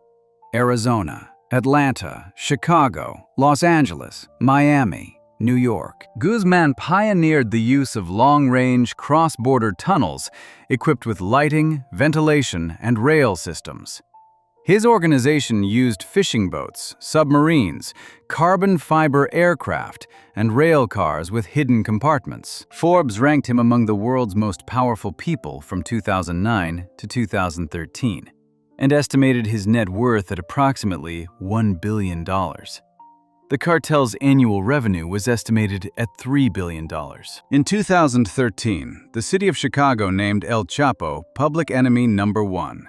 Arizona, Atlanta, Chicago, Los Angeles, Miami, New York. Guzman pioneered the use of long-range, cross-border tunnels equipped with lighting, ventilation, and rail systems. His organization used fishing boats, submarines, carbon fiber aircraft, and rail cars with hidden compartments. Forbes ranked him among the world's most powerful people from 2009 to 2013, and estimated his net worth at approximately $1 billion. The cartel's annual revenue was estimated at $3 billion. In 2013, the city of Chicago named El Chapo Public Enemy Number 1.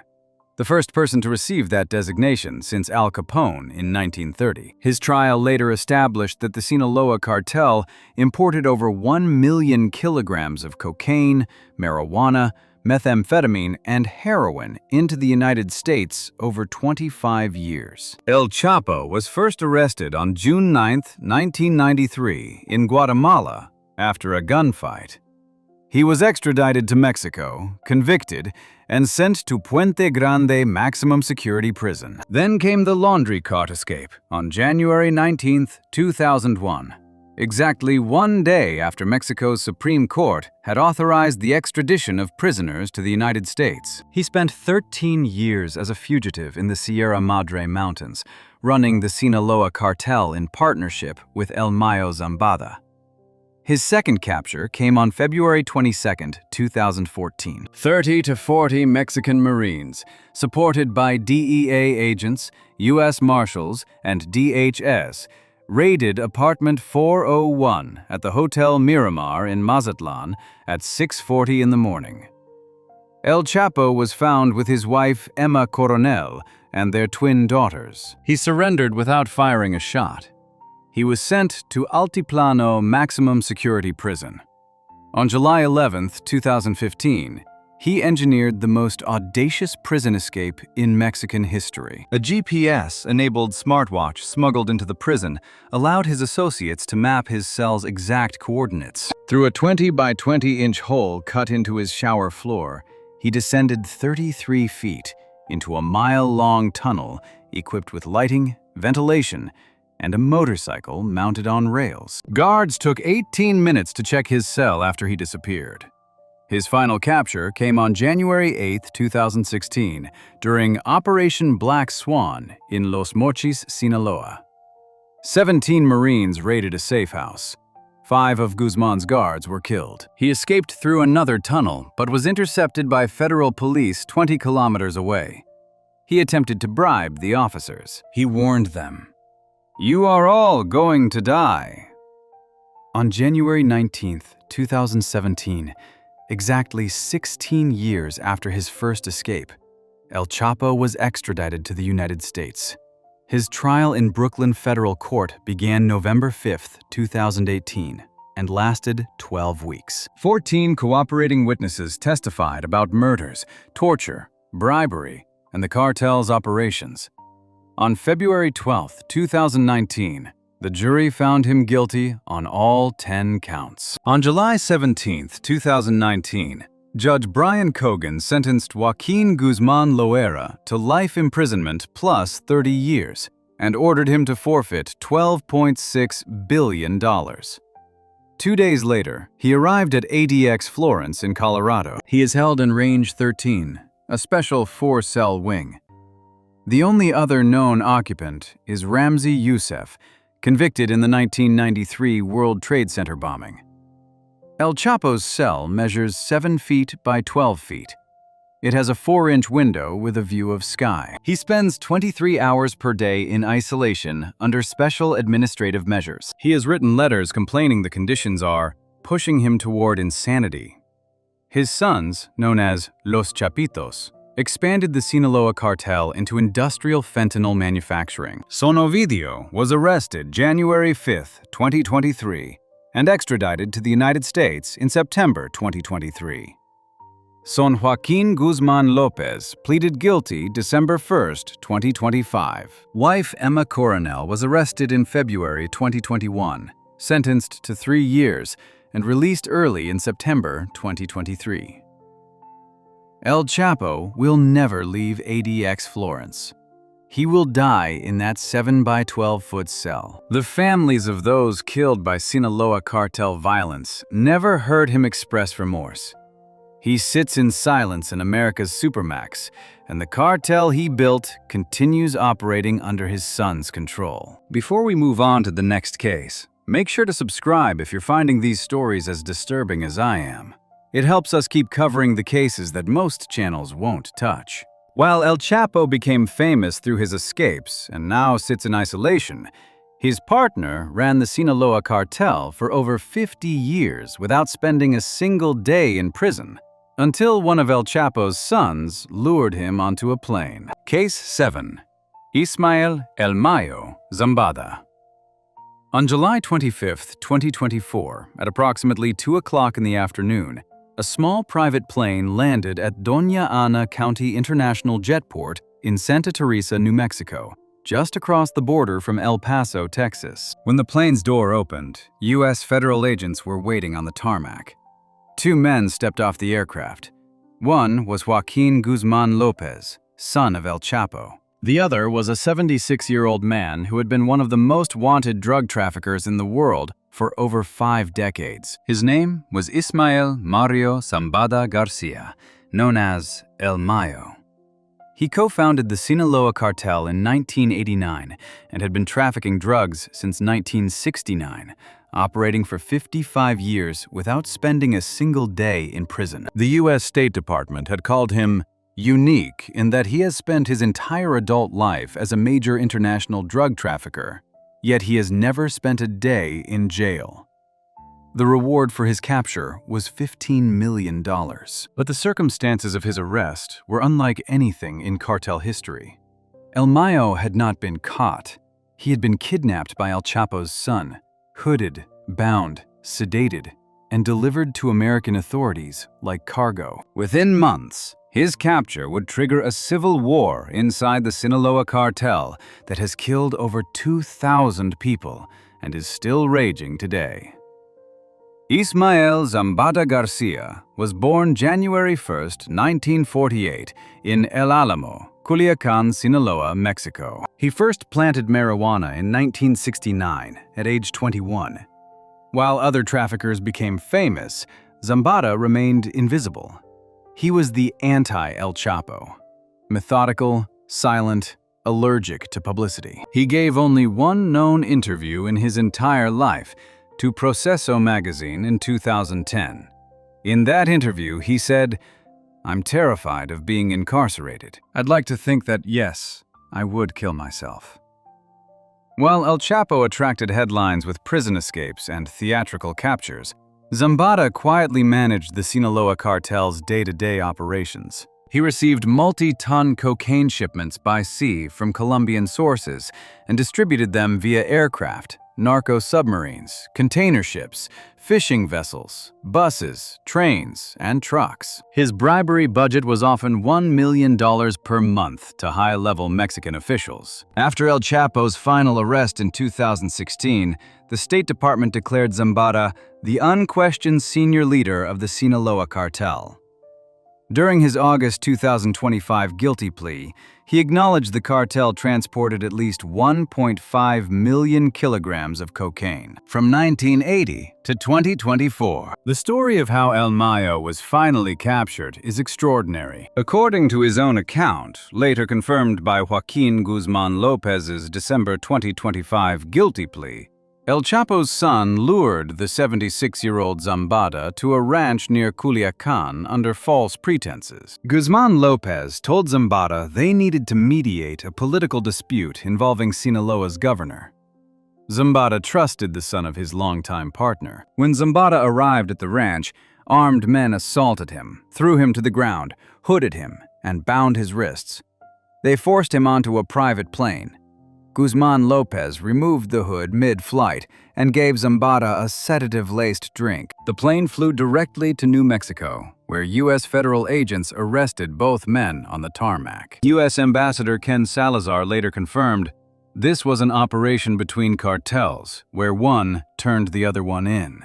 The first person to receive that designation since Al Capone in 1930. His trial later established that the Sinaloa cartel imported over 1 million kilograms of cocaine, marijuana, methamphetamine, and heroin into the United States over 25 years. El Chapo was first arrested on June 9, 1993, in Guatemala after a gunfight. He was extradited to Mexico, convicted, and sent to Puente Grande Maximum Security Prison. Then came the laundry cart escape on January 19, 2001, exactly 1 day after Mexico's Supreme Court had authorized the extradition of prisoners to the United States. He spent 13 years as a fugitive in the Sierra Madre Mountains, running the Sinaloa cartel in partnership with El Mayo Zambada. His second capture came on February 22, 2014. 30 to 40 Mexican Marines, supported by DEA agents, U.S. Marshals, and DHS, raided apartment 401 at the Hotel Miramar in Mazatlan at 6:40 in the morning. El Chapo was found with his wife Emma Coronel and their twin daughters. He surrendered without firing a shot. He was sent to Altiplano Maximum Security Prison. On July 11, 2015, he engineered the most audacious prison escape in Mexican history. A GPS-enabled smartwatch smuggled into the prison allowed his associates to map his cell's exact coordinates. Through a 20 by 20-inch hole cut into his shower floor, he descended 33 feet into a mile-long tunnel equipped with lighting, ventilation, and a motorcycle mounted on rails. Guards took 18 minutes to check his cell after he disappeared. His final capture came on January 8, 2016, during Operation Black Swan in Los Mochis, Sinaloa. 17 Marines raided a safe house. 5 of Guzman's guards were killed. He escaped through another tunnel, but was intercepted by federal police 20 kilometers away. He attempted to bribe the officers. He warned them, "You are all going to die." On January 19, 2017, exactly 16 years after his first escape, El Chapo was extradited to the United States. His trial in Brooklyn Federal Court began November 5, 2018, and lasted 12 weeks. 14 cooperating witnesses testified about murders, torture, bribery, and the cartel's operations. On February 12, 2019, the jury found him guilty on all 10 counts. On July 17, 2019, Judge Brian Cogan sentenced Joaquin Guzman Loera to life imprisonment plus 30 years and ordered him to forfeit $12.6 billion. 2 days later, he arrived at ADX Florence in Colorado. He is held in Range 13, a special 4-cell wing. The only other known occupant is Ramzi Youssef, convicted in the 1993 World Trade Center bombing. El Chapo's cell measures 7 feet by 12 feet. It has a 4-inch window with a view of sky. He spends 23 hours per day in isolation under special administrative measures. He has written letters complaining the conditions are pushing him toward insanity. His sons, known as Los Chapitos, expanded the Sinaloa cartel into industrial fentanyl manufacturing. Son Ovidio was arrested January 5, 2023, and extradited to the United States in September 2023. Son Joaquin Guzman Lopez pleaded guilty December 1, 2025. Wife Emma Coronel was arrested in February 2021, sentenced to 3 years, and released early in September 2023. El Chapo will never leave ADX Florence. he will die in that 7 by 12-foot cell. The families of those killed by Sinaloa cartel violence never heard him express remorse. He sits in silence in America's supermax, and the cartel he built continues operating under his son's control. Before we move on to the next case, make sure to subscribe if you're finding these stories as disturbing as I am. It helps us keep covering the cases that most channels won't touch. While El Chapo became famous through his escapes and now sits in isolation, his partner ran the Sinaloa cartel for over 50 years without spending a single day in prison, until one of El Chapo's sons lured him onto a plane. Case 7. Ismael El Mayo Zambada. On July 25, 2024, at approximately 2 o'clock in the afternoon, a small private plane landed at Doña Ana County International Jetport in Santa Teresa, New Mexico, just across the border from El Paso, Texas. When the plane's door opened, U.S. federal agents were waiting on the tarmac. 2 men stepped off the aircraft. One was Joaquin Guzman Lopez, son of El Chapo. The other was a 76-year-old man who had been one of the most wanted drug traffickers in the world for over 5 decades. His name was Ismael Mario Zambada Garcia, known as El Mayo. He co-founded the Sinaloa cartel in 1989 and had been trafficking drugs since 1969, operating for 55 years without spending a single day in prison. The U.S. State Department had called him unique in that he has spent his entire adult life as a major international drug trafficker, yet he has never spent a day in jail. The reward for his capture was $15 million. But the circumstances of his arrest were unlike anything in cartel history. El Mayo had not been caught. He had been kidnapped by El Chapo's son, hooded, bound, sedated, and delivered to American authorities like cargo. Within months, his capture would trigger a civil war inside the Sinaloa cartel that has killed over 2,000 people and is still raging today. Ismael Zambada Garcia was born January 1, 1948, in El Alamo, Culiacan, Sinaloa, Mexico. He first planted marijuana in 1969 at age 21. While other traffickers became famous, Zambada remained invisible. He was the anti-El Chapo, methodical, silent, allergic to publicity. He gave only one known interview in his entire life to Proceso magazine in 2010. In that interview, he said, "I'm terrified of being incarcerated. I'd like to think that, yes, I would kill myself." While El Chapo attracted headlines with prison escapes and theatrical captures, Zambada quietly managed the Sinaloa cartel's day-to-day operations. He received multi-ton cocaine shipments by sea from Colombian sources and distributed them via aircraft, narco-submarines, container ships, fishing vessels, buses, trains, and trucks. His bribery budget was often $1 million per month to high-level Mexican officials. After El Chapo's final arrest in 2016, the State Department declared Zambada the unquestioned senior leader of the Sinaloa cartel. During his August 2025 guilty plea, he acknowledged the cartel transported at least 1.5 million kilograms of cocaine. From 1980 to 2024, the story of how El Mayo was finally captured is extraordinary. According to his own account, later confirmed by Joaquin Guzman Lopez's December 2025 guilty plea, El Chapo's son lured the 76-year-old Zambada to a ranch near Culiacan under false pretenses. Guzman Lopez told Zambada they needed to mediate a political dispute involving Sinaloa's governor. Zambada trusted the son of his longtime partner. When Zambada arrived at the ranch, armed men assaulted him, threw him to the ground, hooded him, and bound his wrists. They forced him onto a private plane. Guzman Lopez removed the hood mid-flight and gave Zambada a sedative-laced drink. The plane flew directly to New Mexico, where U.S. federal agents arrested both men on the tarmac. U.S. Ambassador Ken Salazar later confirmed, "This was an operation between cartels, where one turned the other one in."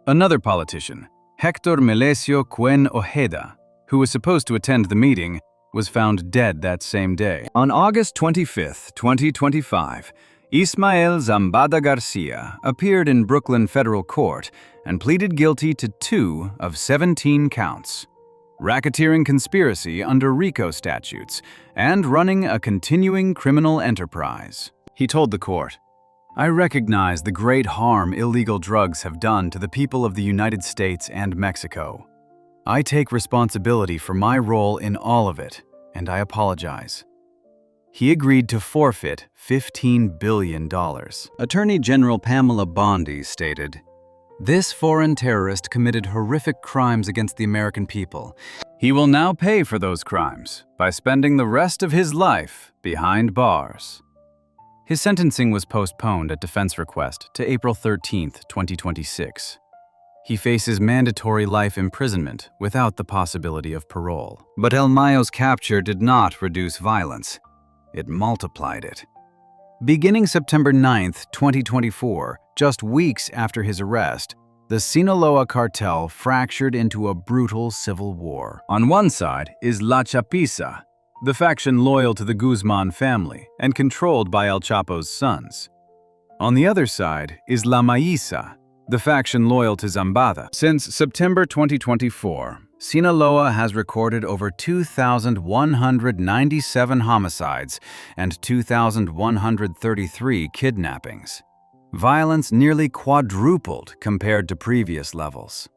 Another politician, Hector Melesio Cuen Ojeda, who was supposed to attend the meeting, was found dead that same day. On August 25, 2025, Ismael Zambada Garcia appeared in Brooklyn federal court and pleaded guilty to 2 of 17 counts: racketeering conspiracy under RICO statutes and running a continuing criminal enterprise. He told the court, "I recognize the great harm illegal drugs have done to the people of the United States and Mexico. I take responsibility for my role in all of it, and I apologize." He agreed to forfeit $15 billion. Attorney General Pamela Bondi stated, "This foreign terrorist committed horrific crimes against the American people. He will now pay for those crimes by spending the rest of his life behind bars." His sentencing was postponed at defense request to April 13, 2026. He faces mandatory life imprisonment without the possibility of parole. But El Mayo's capture did not reduce violence. It multiplied it. Beginning September 9, 2024, just weeks after his arrest, the Sinaloa cartel fractured into a brutal civil war. On one side is La Chapiza, the faction loyal to the Guzman family and controlled by El Chapo's sons. On the other side is La Maíza, the faction loyal to Zambada. Since September 2024, Sinaloa has recorded over 2,197 homicides and 2,133 kidnappings. Violence nearly quadrupled compared to previous levels.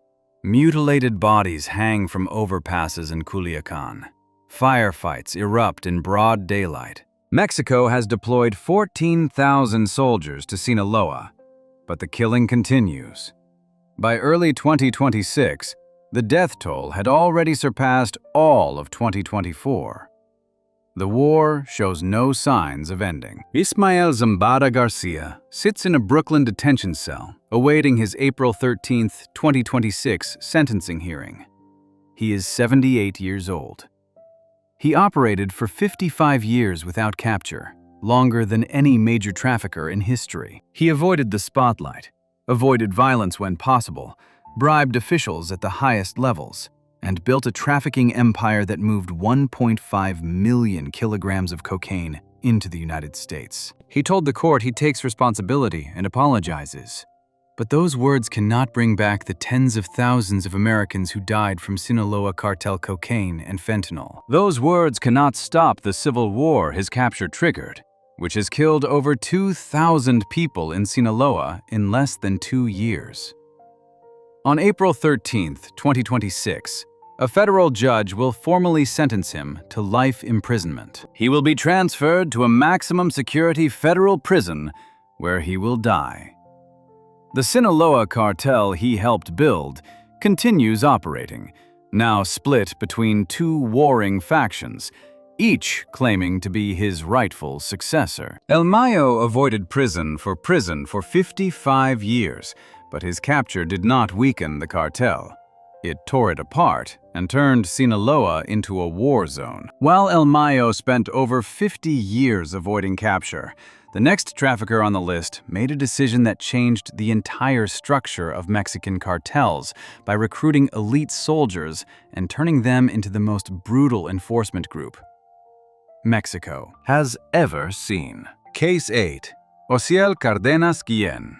Mutilated bodies hang from overpasses in Culiacan. Firefights erupt in broad daylight. Mexico has deployed 14,000 soldiers to Sinaloa, but the killing continues. By early 2026, the death toll had already surpassed all of 2024. The war shows no signs of ending. Ismael Zambada Garcia sits in a Brooklyn detention cell, awaiting his April 13, 2026 sentencing hearing. He is 78 years old. He operated for 55 years without capture, longer than any major trafficker in history. He avoided the spotlight, avoided violence when possible, bribed officials at the highest levels, and built a trafficking empire that moved 1.5 million kilograms of cocaine into the United States. He told the court he takes responsibility and apologizes. But those words cannot bring back the tens of thousands of Americans who died from Sinaloa cartel cocaine and fentanyl. Those words cannot stop the civil war his capture triggered, which has killed over 2,000 people in Sinaloa in less than 2 years. On April 13, 2026, a federal judge will formally sentence him to life imprisonment. He will be transferred to a maximum security federal prison where he will die. The Sinaloa cartel he helped build continues operating, now split between 2 warring factions, each claiming to be his rightful successor. El Mayo avoided prison for 55 years, but his capture did not weaken the cartel. It tore it apart and turned Sinaloa into a war zone. While El Mayo spent over 50 years avoiding capture, the next trafficker on the list made a decision that changed the entire structure of Mexican cartels by recruiting elite soldiers and turning them into the most brutal enforcement group Mexico has ever seen. Case 8. Osiel Cárdenas Guillén.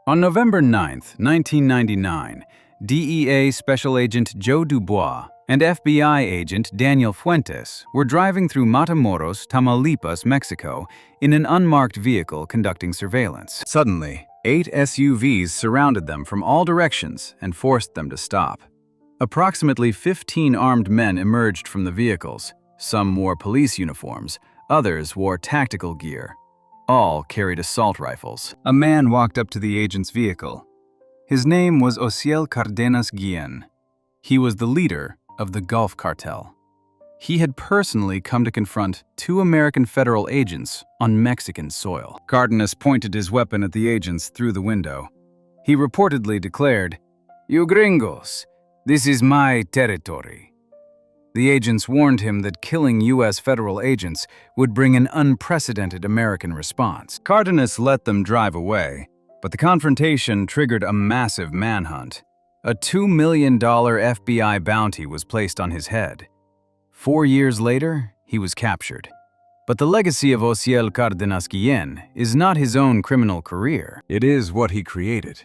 On November 9, 1999, DEA Special Agent Joe Dubois and FBI agent Daniel Fuentes were driving through Matamoros, Tamaulipas, Mexico, in an unmarked vehicle conducting surveillance. Suddenly, 8 SUVs surrounded them from all directions and forced them to stop. Approximately 15 armed men emerged from the vehicles. Some wore police uniforms, others wore tactical gear. All carried assault rifles. A man walked up to the agent's vehicle. His name was Osiel Cárdenas Guillén. He was the leader of the Gulf Cartel. He had personally come to confront 2 American federal agents on Mexican soil. Cárdenas pointed his weapon at the agents through the window. He reportedly declared, "You gringos, this is my territory." The agents warned him that killing U.S. federal agents would bring an unprecedented American response. Cárdenas let them drive away, but the confrontation triggered a massive manhunt. A $2 million FBI bounty was placed on his head. 4 years later, he was captured. But the legacy of Osiel Cárdenas Guillén is not his own criminal career. It is what he created.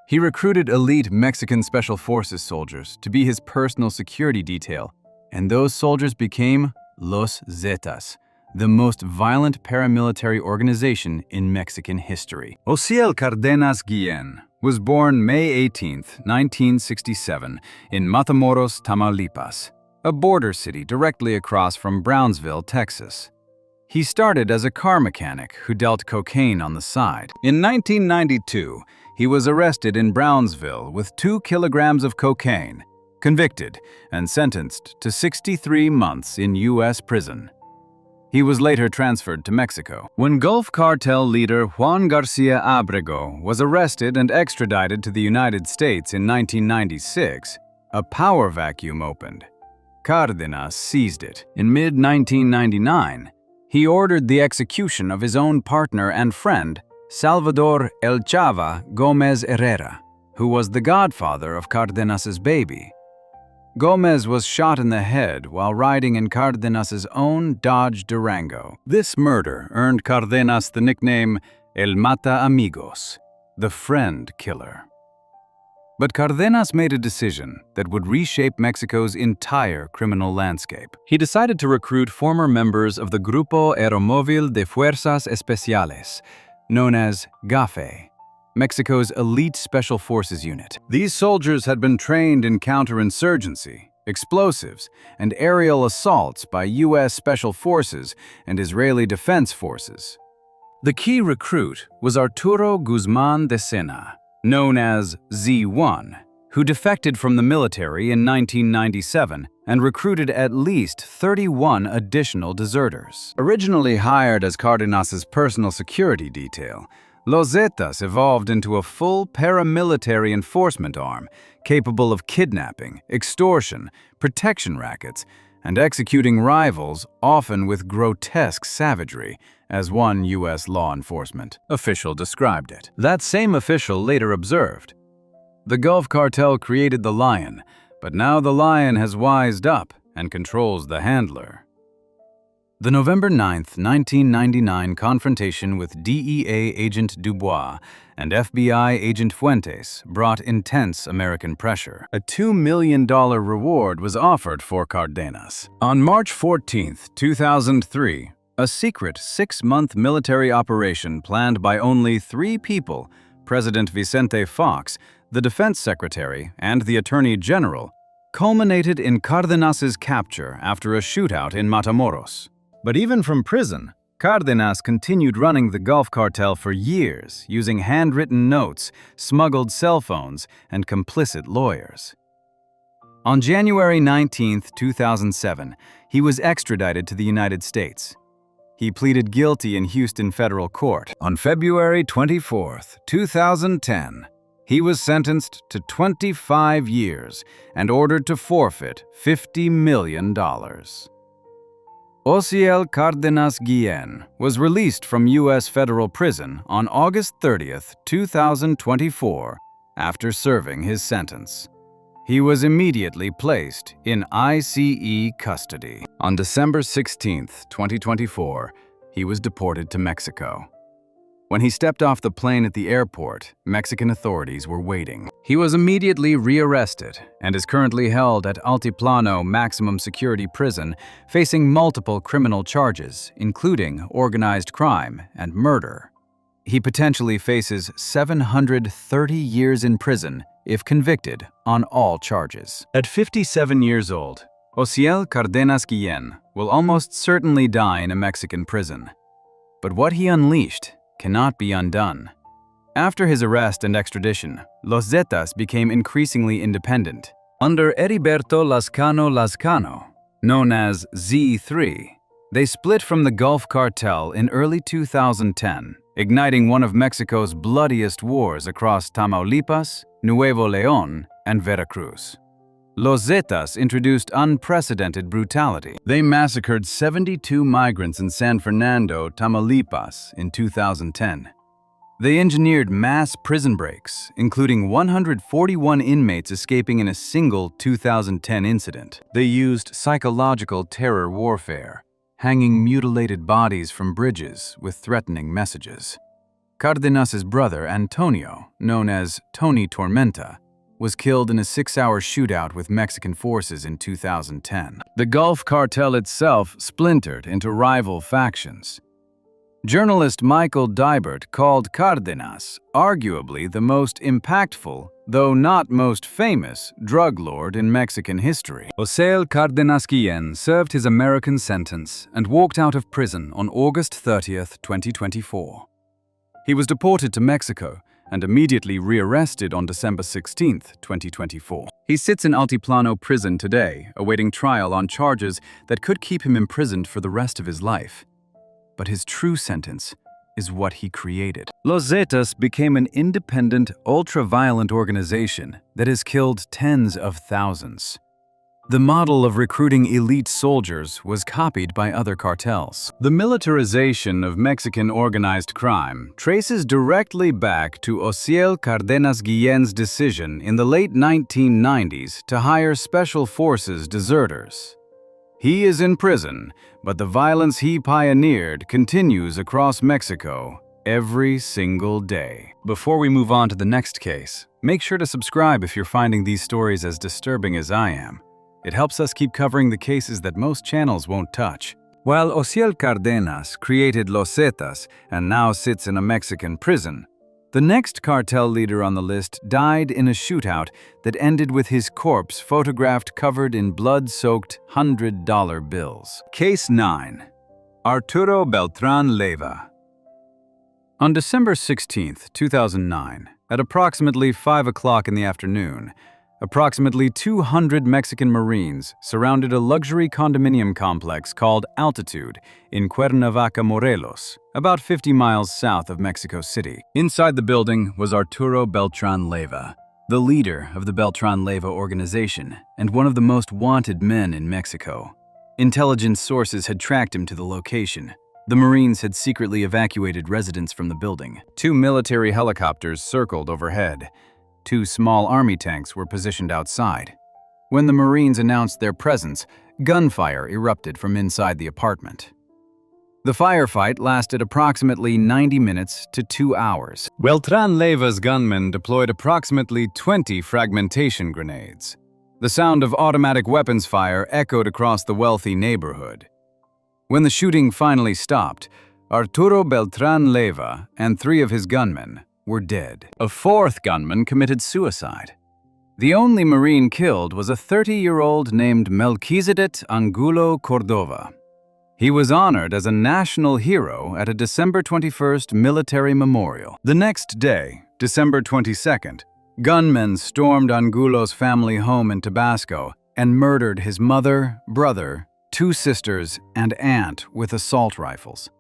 He recruited elite Mexican Special Forces soldiers to be his personal security detail, and those soldiers became Los Zetas, the most violent paramilitary organization in Mexican history. Osiel Cárdenas Guillén was born May 18, 1967, in Matamoros, Tamaulipas, a border city directly across from Brownsville, Texas. He started as a car mechanic who dealt cocaine on the side. In 1992, he was arrested in Brownsville with 2 kilograms of cocaine, convicted, and sentenced to 63 months in U.S. prison. He was later transferred to Mexico. When Gulf Cartel leader Juan Garcia Abrego was arrested and extradited to the United States in 1996, a power vacuum opened. Cárdenas seized it. In mid-1999, he ordered the execution of his own partner and friend, Salvador El Chava Gomez Herrera, who was the godfather of Cárdenas's baby. Gomez was shot in the head while riding in Cárdenas's own Dodge Durango. This murder earned Cárdenas the nickname El Mata Amigos, the friend killer. But Cárdenas made a decision that would reshape Mexico's entire criminal landscape. He decided to recruit former members of the Grupo Aeromóvil de Fuerzas Especiales, known as GAFE, Mexico's elite special forces unit. These soldiers had been trained in counterinsurgency, explosives, and aerial assaults by U.S. Special Forces and Israeli Defense Forces. The key recruit was Arturo Guzmán de Sena, known as Z1, who defected from the military in 1997 and recruited at least 31 additional deserters. Originally hired as Cárdenas's personal security detail, Los Zetas evolved into a full paramilitary enforcement arm capable of kidnapping, extortion, protection rackets, and executing rivals, often with grotesque savagery, as one U.S. law enforcement official described it. That same official later observed, "The Gulf Cartel created the lion, but now the lion has wised up and controls the handler." The November 9, 1999 confrontation with DEA agent Dubois and FBI agent Fuentes brought intense American pressure. A $2 million reward was offered for Cárdenas. On March 14, 2003, a secret 6-month military operation planned by only 3 people, President Vicente Fox, the Defense Secretary, and the Attorney General, culminated in Cárdenas's capture after a shootout in Matamoros. But even from prison, Cárdenas continued running the Gulf Cartel for years, using handwritten notes, smuggled cell phones, and complicit lawyers. On January 19, 2007, he was extradited to the United States. He pleaded guilty in Houston federal court. On February 24, 2010, he was sentenced to 25 years and ordered to forfeit $50 million. Osiel Cárdenas Guillén was released from U.S. federal prison on August 30, 2024, after serving his sentence. He was immediately placed in ICE custody. On December 16, 2024, he was deported to Mexico. When he stepped off the plane at the airport, Mexican authorities were waiting. He was immediately rearrested and is currently held at Altiplano Maximum Security Prison, facing multiple criminal charges, including organized crime and murder. He potentially faces 730 years in prison if convicted on all charges. At 57 years old, Osiel Cárdenas Guillén will almost certainly die in a Mexican prison. But what he unleashed cannot be undone. After his arrest and extradition, Los Zetas became increasingly independent. Under Heriberto Lascano, known as Z3, they split from the Gulf Cartel in early 2010, igniting one of Mexico's bloodiest wars across Tamaulipas, Nuevo León, and Veracruz. Los Zetas introduced unprecedented brutality. They massacred 72 migrants in San Fernando, Tamaulipas in 2010. They engineered mass prison breaks, including 141 inmates escaping in a single 2010 incident. They used psychological terror warfare, hanging mutilated bodies from bridges with threatening messages. Cardenas's brother, Antonio, known as Tony Tormenta, was killed in a 6-hour shootout with Mexican forces in 2010. The Gulf Cartel itself splintered into rival factions. Journalist Michael Dibert called Cardenas arguably the most impactful, though not most famous, drug lord in Mexican history. José Cárdenas Guillén served his American sentence and walked out of prison on August 30th, 2024. He was deported to Mexico and immediately rearrested on December 16th, 2024. He sits in Altiplano prison today, awaiting trial on charges that could keep him imprisoned for the rest of his life. But his true sentence is what he created. Los Zetas became an independent, ultra-violent organization that has killed tens of thousands. The model of recruiting elite soldiers was copied by other cartels. The militarization of Mexican organized crime traces directly back to José Cárdenas Guillén's decision in the late 1990s to hire special forces deserters. He is in prison, but the violence he pioneered continues across Mexico every single day. Before we move on to the next case, make sure to subscribe if you're finding these stories as disturbing as I am. It helps us keep covering the cases that most channels won't touch. While José Cárdenas created Los Zetas and now sits in a Mexican prison, the next cartel leader on the list died in a shootout that ended with his corpse photographed covered in blood-soaked $100 bills. Case 9. Arturo Beltrán Leiva. On December 16, 2009, at approximately 5 o'clock in the afternoon, approximately 200 Mexican Marines surrounded a luxury condominium complex called Altitude in Cuernavaca, Morelos, about 50 miles south of Mexico City. Inside the building was Arturo Beltrán Leiva, the leader of the Beltrán Leiva organization and one of the most wanted men in Mexico. Intelligence sources had tracked him to the location. The Marines had secretly evacuated residents from the building. 2 military helicopters circled overhead. 2 small army tanks were positioned outside. When the Marines announced their presence, gunfire erupted from inside the apartment. The firefight lasted approximately 90 minutes to 2 hours. Beltrán Leiva's gunmen deployed approximately 20 fragmentation grenades. The sound of automatic weapons fire echoed across the wealthy neighborhood. When the shooting finally stopped, Arturo Beltrán Leiva and 3 of his gunmen were dead. A 4th gunman committed suicide. The only Marine killed was a 30-year-old named Melquisedec Angulo Cordova. He was honored as a national hero at a December 21st military memorial. The next day, December 22nd, gunmen stormed Angulo's family home in Tabasco and murdered his mother, brother, 2 sisters, and aunt with assault rifles.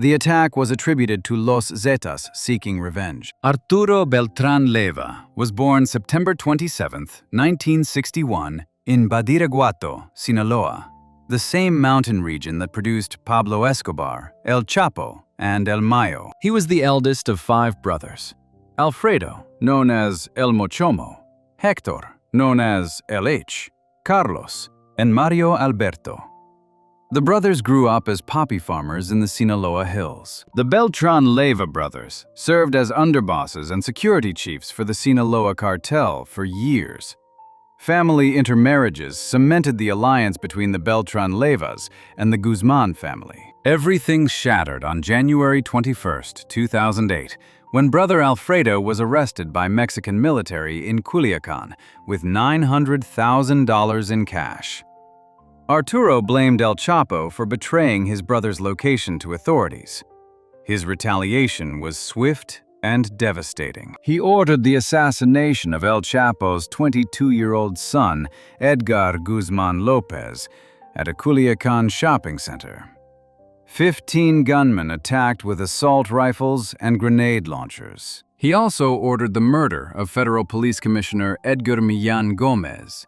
The attack was attributed to Los Zetas seeking revenge. Arturo Beltrán Leiva was born September 27, 1961, in Badiraguato, Sinaloa, the same mountain region that produced Pablo Escobar, El Chapo, and El Mayo. He was the eldest of 5 brothers: Alfredo, known as El Mochomo; Hector, known as El H; Carlos, and Mario Alberto. The brothers grew up as poppy farmers in the Sinaloa hills. The Beltrán Leiva brothers served as underbosses and security chiefs for the Sinaloa cartel for years. Family intermarriages cemented the alliance between the Beltrán Leivas and the Guzmán family. Everything shattered on January 21, 2008, when brother Alfredo was arrested by Mexican military in Culiacán with $900,000 in cash. Arturo blamed El Chapo for betraying his brother's location to authorities. His retaliation was swift and devastating. He ordered the assassination of El Chapo's 22-year-old son, Edgar Guzmán López, at a Culiacán shopping center. 15 gunmen attacked with assault rifles and grenade launchers. He also ordered the murder of Federal Police Commissioner Edgar Millán Gómez.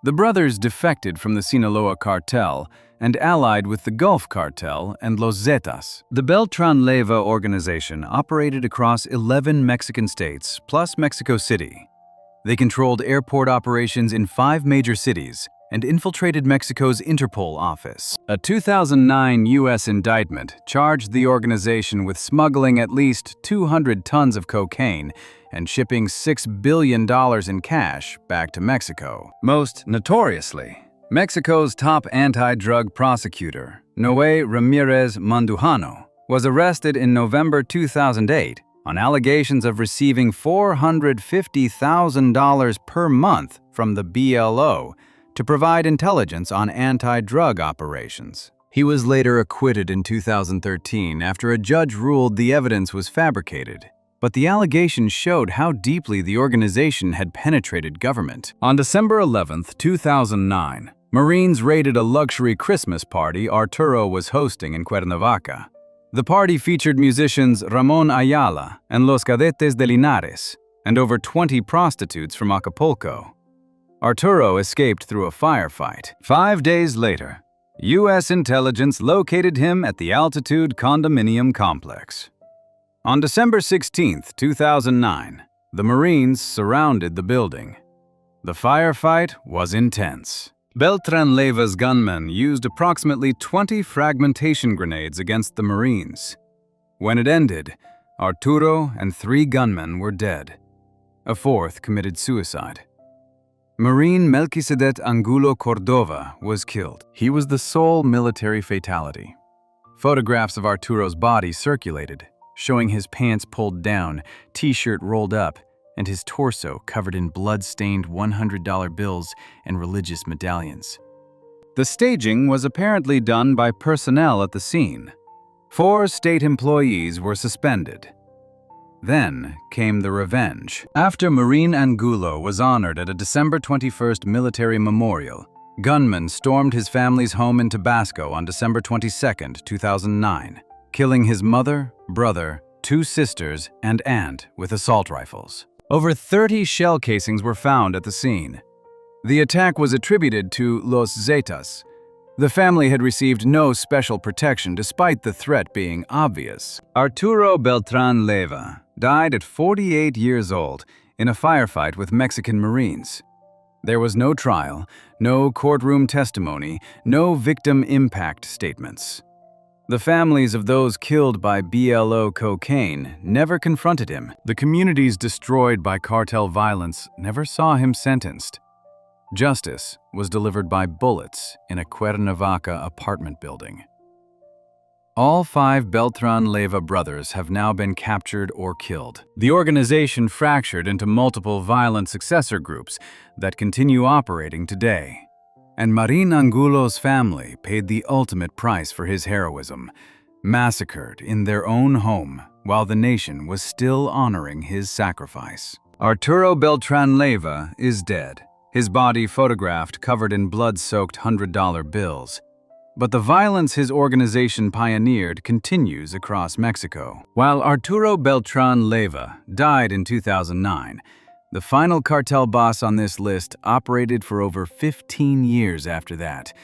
The brothers defected from the Sinaloa Cartel and allied with the Gulf Cartel and Los Zetas. The Beltran-Leyva organization operated across 11 Mexican states, plus Mexico City. They controlled airport operations in 5 major cities and infiltrated Mexico's Interpol office. A 2009 U.S. indictment charged the organization with smuggling at least 200 tons of cocaine and shipping $6 billion in cash back to Mexico. Most notoriously, Mexico's top anti-drug prosecutor, Noé Ramirez Mandujano, was arrested in November 2008 on allegations of receiving $450,000 per month from the BLO to provide intelligence on anti-drug operations. He was later acquitted in 2013 after a judge ruled the evidence was fabricated, but the allegations showed how deeply the organization had penetrated government. On December 11, 2009, Marines raided a luxury Christmas party Arturo was hosting in Cuernavaca. The party featured musicians Ramon Ayala and Los Cadetes de Linares, and over 20 prostitutes from Acapulco. Arturo escaped through a firefight. 5 days later, U.S. intelligence located him at the Altitude condominium complex. On December 16, 2009, the Marines surrounded the building. The firefight was intense. Beltran-Leyva's gunmen used approximately 20 fragmentation grenades against the Marines. When it ended, Arturo and 3 gunmen were dead. A 4th committed suicide. Marine Melquisedec Angulo Cordova was killed. He was the sole military fatality. Photographs of Arturo's body circulated, showing his pants pulled down, t-shirt rolled up, and his torso covered in blood-stained $100 bills and religious medallions. The staging was apparently done by personnel at the scene. 4 state employees were suspended. Then came the revenge. After Marine Angulo was honored at a December 21st military memorial, gunmen stormed his family's home in Tabasco on December 22, 2009, killing his mother, brother, 2 sisters, and aunt with assault rifles. Over 30 shell casings were found at the scene. The attack was attributed to Los Zetas. The family had received no special protection despite the threat being obvious. Arturo Beltran-Leyva died at 48 years old in a firefight with Mexican Marines. There was no trial, no courtroom testimony, no victim impact statements. The families of those killed by BLO cocaine never confronted him. The communities destroyed by cartel violence never saw him sentenced. Justice was delivered by bullets in a Cuernavaca apartment building. All 5 Beltran-Leyva brothers have now been captured or killed. The organization fractured into multiple violent successor groups that continue operating today. And Marine Angulo's family paid the ultimate price for his heroism, massacred in their own home while the nation was still honoring his sacrifice. Arturo Beltran-Leyva is dead, his body photographed covered in blood-soaked $100 bills. But the violence his organization pioneered continues across Mexico. While Arturo Beltran-Leyva died in 2009, the final cartel boss on this list operated for over 15 years after that,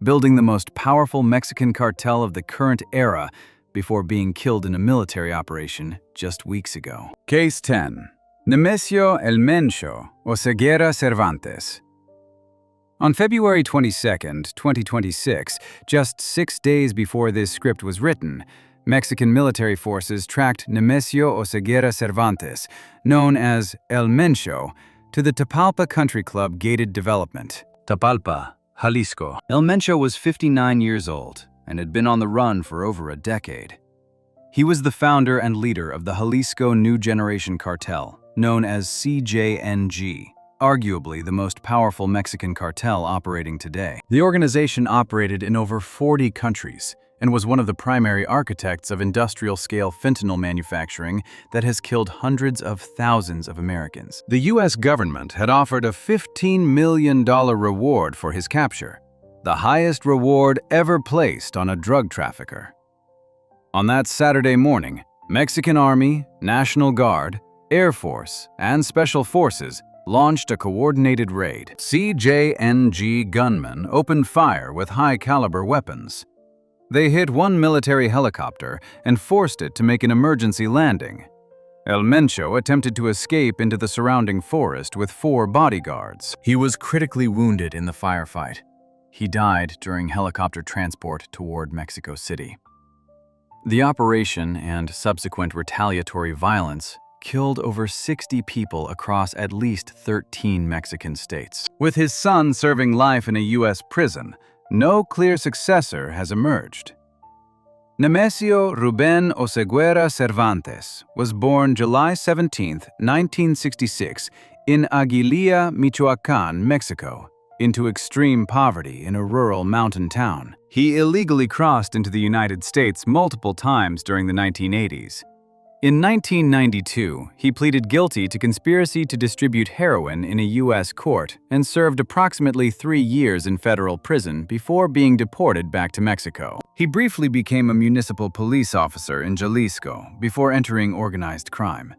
building the most powerful Mexican cartel of the current era before being killed in a military operation just weeks ago. Case 10. Nemesio El Mencho Oseguera Cervantes. On February 22, 2026, just 6 days before this script was written, Mexican military forces tracked Nemesio Oseguera Cervantes, known as El Mencho, to the Tapalpa Country Club gated development. Tapalpa, Jalisco. El Mencho was 59 years old and had been on the run for over a decade. He was the founder and leader of the Jalisco New Generation Cartel, known as CJNG. Arguably the most powerful Mexican cartel operating today. The organization operated in over 40 countries and was one of the primary architects of industrial-scale fentanyl manufacturing that has killed hundreds of thousands of Americans. The U.S. government had offered a $15 million reward for his capture, the highest reward ever placed on a drug trafficker. On that Saturday morning, Mexican Army, National Guard, Air Force, and Special Forces launched a coordinated raid. CJNG gunmen opened fire with high-caliber weapons. They hit one military helicopter and forced it to make an emergency landing. El Mencho attempted to escape into the surrounding forest with 4 bodyguards. He was critically wounded in the firefight. He died during helicopter transport toward Mexico City. The operation and subsequent retaliatory violence killed over 60 people across at least 13 Mexican states. With his son serving life in a U.S. prison, no clear successor has emerged. Nemesio Ruben Oseguera Cervantes was born July 17, 1966, in Aguililla, Michoacán, Mexico, into extreme poverty in a rural mountain town. He illegally crossed into the United States multiple times during the 1980s. In 1992, he pleaded guilty to conspiracy to distribute heroin in a U.S. court and served approximately 3 years in federal prison before being deported back to Mexico. He briefly became a municipal police officer in Jalisco before entering organized crime.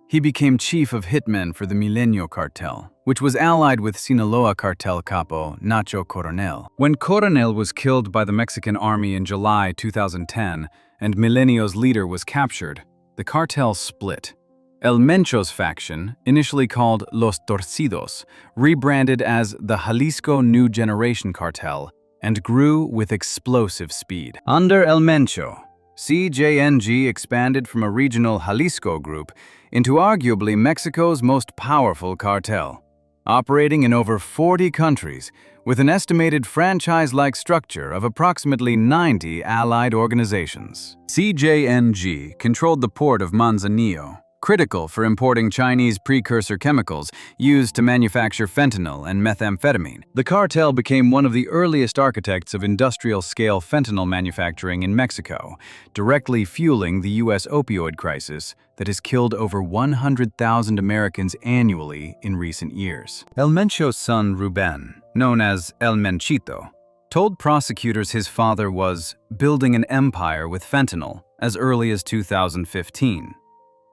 He became chief of hitmen for the Milenio Cartel, which was allied with Sinaloa cartel capo Nacho Coronel. When Coronel was killed by the Mexican army in July 2010 and Milenio's leader was captured, the cartel split. El Mencho's faction, initially called Los Torcidos, rebranded as the Jalisco New Generation Cartel and grew with explosive speed. Under El Mencho, CJNG expanded from a regional Jalisco group into arguably Mexico's most powerful cartel, operating in over 40 countries with an estimated franchise-like structure of approximately 90 allied organizations. CJNG controlled the port of Manzanillo, critical for importing Chinese precursor chemicals used to manufacture fentanyl and methamphetamine. The cartel became one of the earliest architects of industrial-scale fentanyl manufacturing in Mexico, directly fueling the U.S. opioid crisis that has killed over 100,000 Americans annually in recent years. El Mencho's son, Ruben, known as El Menchito, told prosecutors his father was building an empire with fentanyl as early as 2015.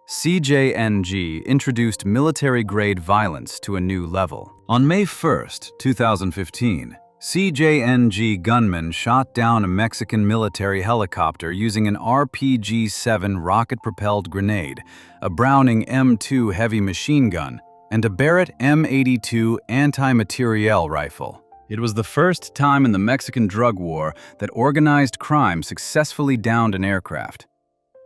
CJNG introduced military-grade violence to a new level. On May 1, 2015, CJNG gunmen shot down a Mexican military helicopter using an RPG-7 rocket-propelled grenade, a Browning M2 heavy machine gun, and a Barrett M82 anti-materiel rifle. It was the first time in the Mexican drug war that organized crime successfully downed an aircraft.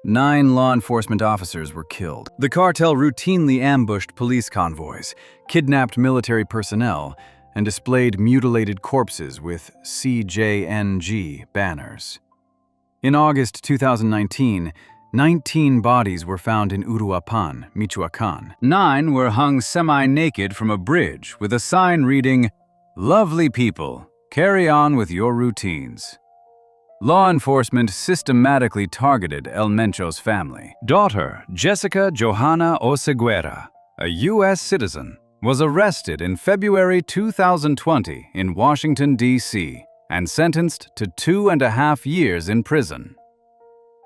9 law enforcement officers were killed. The cartel routinely ambushed police convoys, kidnapped military personnel, and displayed mutilated corpses with CJNG banners. In August 2019, 19 bodies were found in Uruapan, Michoacán. 9 were hung semi-naked from a bridge with a sign reading, "Lovely people, carry on with your routines." Law enforcement systematically targeted El Mencho's family. Daughter Jessica Johanna Oseguera, a U.S. citizen, was arrested in February 2020 in Washington, D.C., and sentenced to 2.5 years in prison.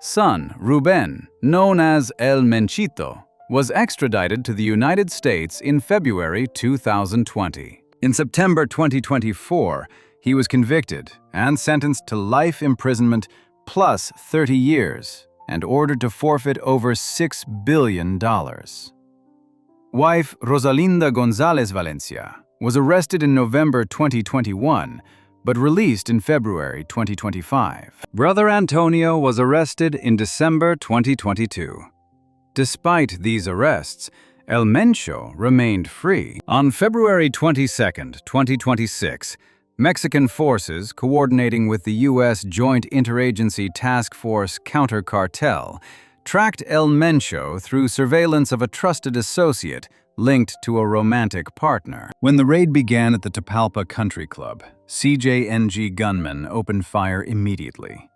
Son Ruben, known as El Menchito, was extradited to the United States in February 2020. In September 2024, he was convicted and sentenced to life imprisonment plus 30 years and ordered to forfeit over $6 billion. Wife Rosalinda González Valencia was arrested in November 2021 but released in February 2025. Brother Antonio was arrested in December 2022. Despite these arrests, El Mencho remained free. On February 22, 2026, Mexican forces, coordinating with the U.S. Joint Interagency Task Force Counter Cartel, tracked El Mencho through surveillance of a trusted associate linked to a romantic partner. When the raid began at the Tapalpa Country Club, CJNG gunmen opened fire immediately.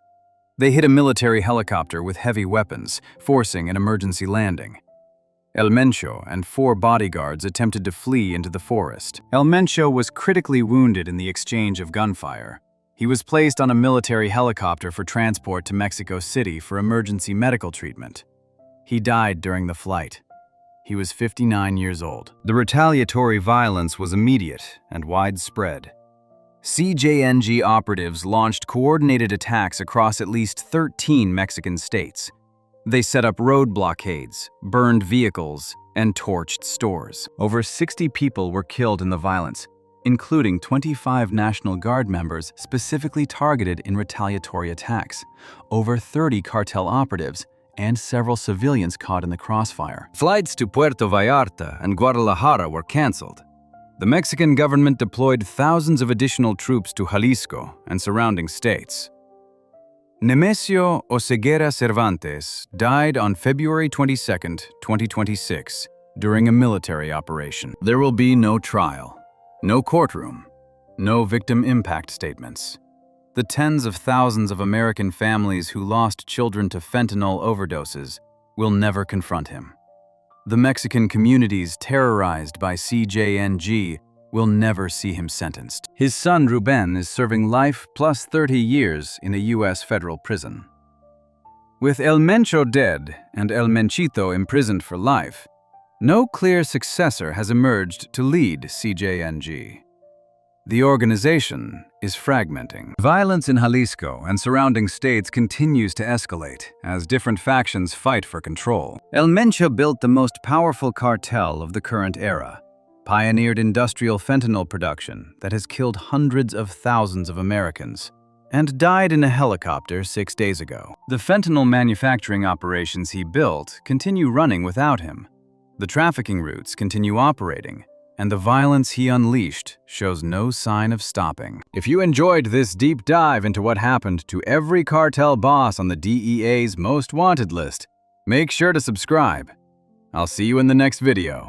They hit a military helicopter with heavy weapons, forcing an emergency landing. El Mencho and 4 bodyguards attempted to flee into the forest. El Mencho was critically wounded in the exchange of gunfire. He was placed on a military helicopter for transport to Mexico City for emergency medical treatment. He died during the flight. He was 59 years old. The retaliatory violence was immediate and widespread. CJNG operatives launched coordinated attacks across at least 13 Mexican states. They set up road blockades, burned vehicles, and torched stores. Over 60 people were killed in the violence, including 25 National Guard members specifically targeted in retaliatory attacks, over 30 cartel operatives, and several civilians caught in the crossfire. Flights to Puerto Vallarta and Guadalajara were canceled. The Mexican government deployed thousands of additional troops to Jalisco and surrounding states. Nemesio Oseguera Cervantes died on February 22, 2026, during a military operation. There will be no trial, no courtroom, no victim impact statements. The tens of thousands of American families who lost children to fentanyl overdoses will never confront him. The Mexican communities terrorized by CJNG will never see him sentenced. His son Ruben is serving life plus 30 years in a U.S. federal prison. With El Mencho dead and El Menchito imprisoned for life, no clear successor has emerged to lead CJNG. The organization is fragmenting. Violence in Jalisco and surrounding states continues to escalate as different factions fight for control. El Mencho built the most powerful cartel of the current era, pioneered industrial fentanyl production that has killed hundreds of thousands of Americans, and died in a helicopter 6 days ago. The fentanyl manufacturing operations he built continue running without him. The trafficking routes continue operating, and the violence he unleashed shows no sign of stopping. If you enjoyed this deep dive into what happened to every cartel boss on the DEA's most wanted list, make sure to subscribe. I'll see you in the next video.